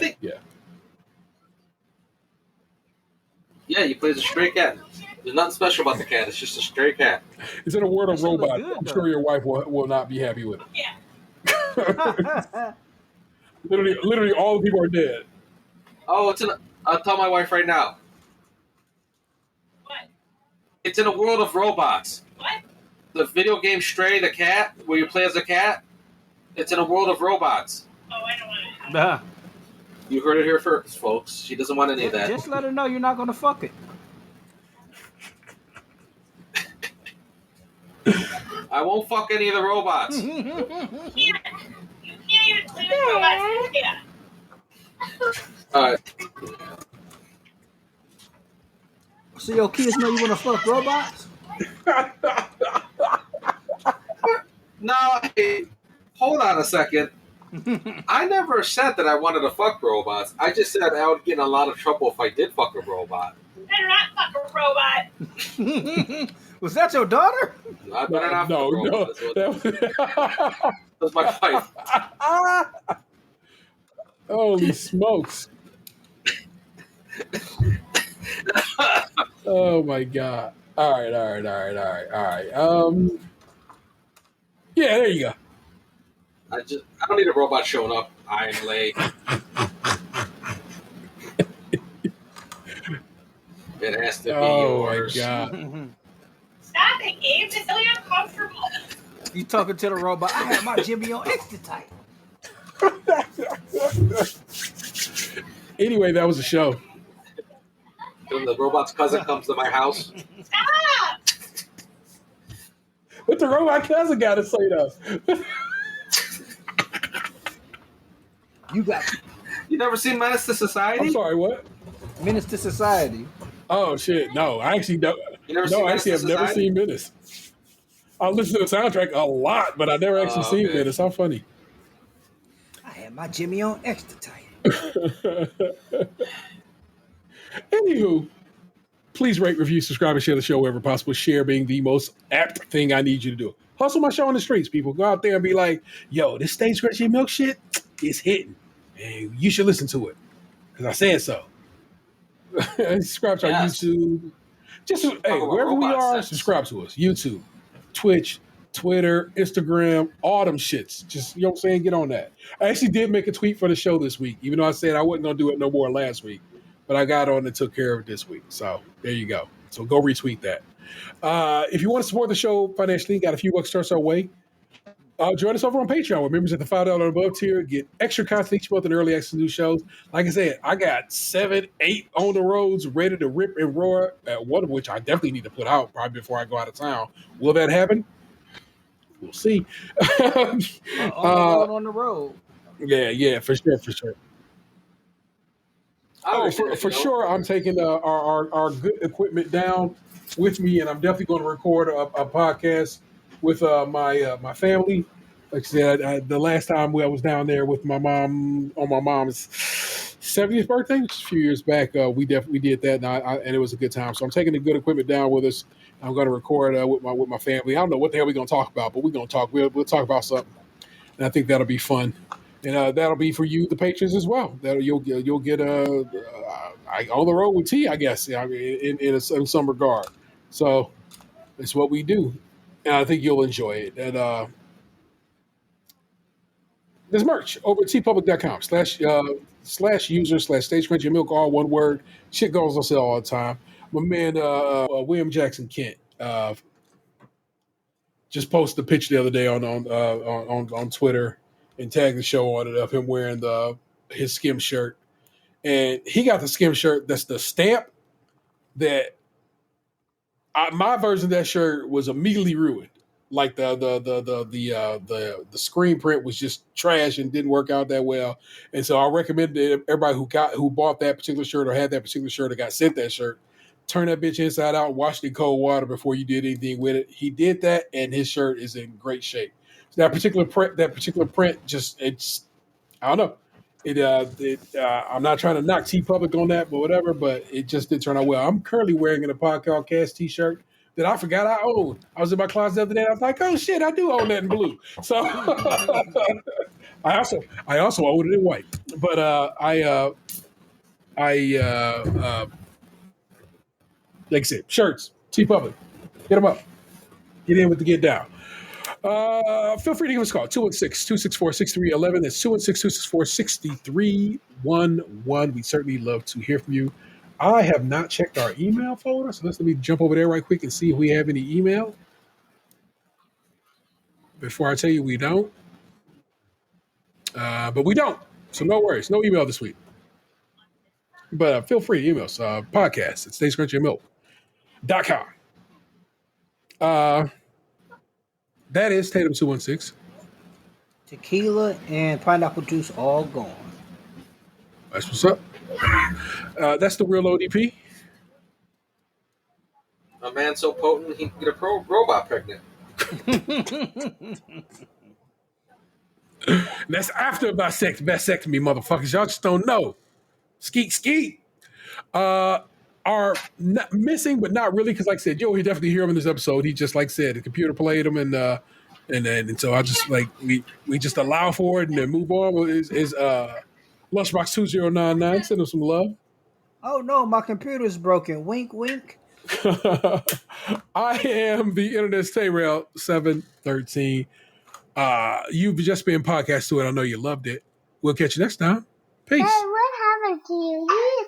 Yeah, you play as a stray cat. There's nothing special about the cat. It's just a stray cat. It's in a world of robots. I'm sure your wife will not be happy with it. literally, all the people are dead. Oh, I'll tell my wife right now. What? It's in a world of robots. What? The video game Stray, the cat, where you play as a cat, it's in a world of robots. Oh, I don't want to. You heard it here first, folks. She doesn't want any of that. Just let her know you're not going to fuck it. I won't fuck any of the robots. You can't even play with robots. Yeah. All right. So your kids know you want to fuck robots? No, hey, hold on a second. I never said that I wanted to fuck robots. I just said I would get in a lot of trouble if I did fuck a robot. Better not fuck a robot. Was that your daughter? I better not fuck a robot. That was my wife. Holy smokes. Oh my god. All right. Yeah, there you go. I don't need a robot showing up. I'm late. It has to be yours. Oh my god. Stop it, Gabe. It's really uncomfortable. You talking to the robot? I have my Jimmy on extra tight. Anyway, that was a show. When the robot's cousin comes to my house. Stop! What the robot cousin got to say though? You never seen Menace to Society? I'm sorry, what? Menace to Society. Oh shit, no, I actually don't. You never No, seen I actually have never seen Menace. I listen to the soundtrack a lot, but I never actually seen Menace. How funny. I had my Jimmy on extra tight. Anywho, please rate, review, subscribe, and share the show wherever possible. Share being the most apt thing I need you to do. Hustle my show on the streets, people. Go out there and be like, yo, this Stage Krunchy Milk shit is hitting. And you should listen to it. Because I said so. Subscribe to our YouTube. Just wherever we are, subscribe to us. YouTube, Twitch, Twitter, Instagram, all them shits. Just, you know what I'm saying? Get on that. I actually did make a tweet for the show this week, even though I said I wasn't going to do it no more last week. But I got on and took care of it this week. So there you go. So go retweet that. If you want to support the show financially, got a few bucks starts our way. Join us over on Patreon where members at the $5 and above tier get extra content each month and early access to new shows. Like I said, I got 7, 8 on the roads ready to rip and roar, one of which I definitely need to put out probably before I go out of town. Will that happen? We'll see. On the road. Yeah, for sure. For sure, I'm taking our good equipment down with me, and I'm definitely going to record a podcast with my family. Like I said, the last time I was down there with my mom on my mom's 70th birthday, which is a few years back, we definitely did that, and it was a good time. So I'm taking the good equipment down with us. I'm going to record with my family. I don't know what the hell we're going to talk about, but we're going to talk. We'll talk about something, and I think that'll be fun. And that'll be for you, the patrons, as well. That you'll get on the road with T, I guess. I mean, in some regard. So it's what we do, and I think you'll enjoy it. And there's merch over at tpublic.com/user/Stage Krunchy Milk, all one word. Shit goes on sale all the time. My man William Jackson Kent just posted a picture the other day on Twitter and tagged the show on it of him wearing his SKiM shirt, and he got the SKiM shirt that's the stamp that my version of that shirt was immediately ruined. Like the screen print was just trash and didn't work out that well, and so I recommend that everybody who bought that particular shirt or had that particular shirt or got sent that shirt, turn that bitch inside out and wash it in cold water before you did anything with it. He did that, and his shirt is in great shape. So that particular print, just it's I don't know. I'm not trying to knock T Public on that, but whatever. But it just did turn out well. I'm currently wearing a podcast T-shirt that I forgot I owned. I was in my closet the other day. I was like, oh shit, I do own that in blue. So I also own it in white. But like I said, shirts, T Public, hit them up. Get in with the get down. Feel free to give us a call, 216-264-6311. That's 216-264-6311. We certainly love to hear from you. I have not checked our email folder, so let me jump over there right quick and see if we have any email. Before I tell you we don't. But we don't, so no worries. No email this week. But feel free to email us, podcast at stayscrunchyandmilk.com. That is Tatum 216. Tequila and pineapple juice all gone. That's what's up. That's the real ODP. A man so potent he can get a robot pregnant. That's after vasectomy, motherfuckers. Y'all just don't know. Skeet. Are not missing, but not really, because like I said, he definitely hear him in this episode. He just like I said, the computer played him, and so I just like we just allow for it and then move on. Is Lunchbox 2099? Send him some love. Oh no, my computer's broken. Wink, wink. I am the Internet Stay Rail 713. You've just been podcast to it. I know you loved it. We'll catch you next time. Peace. What happened to you?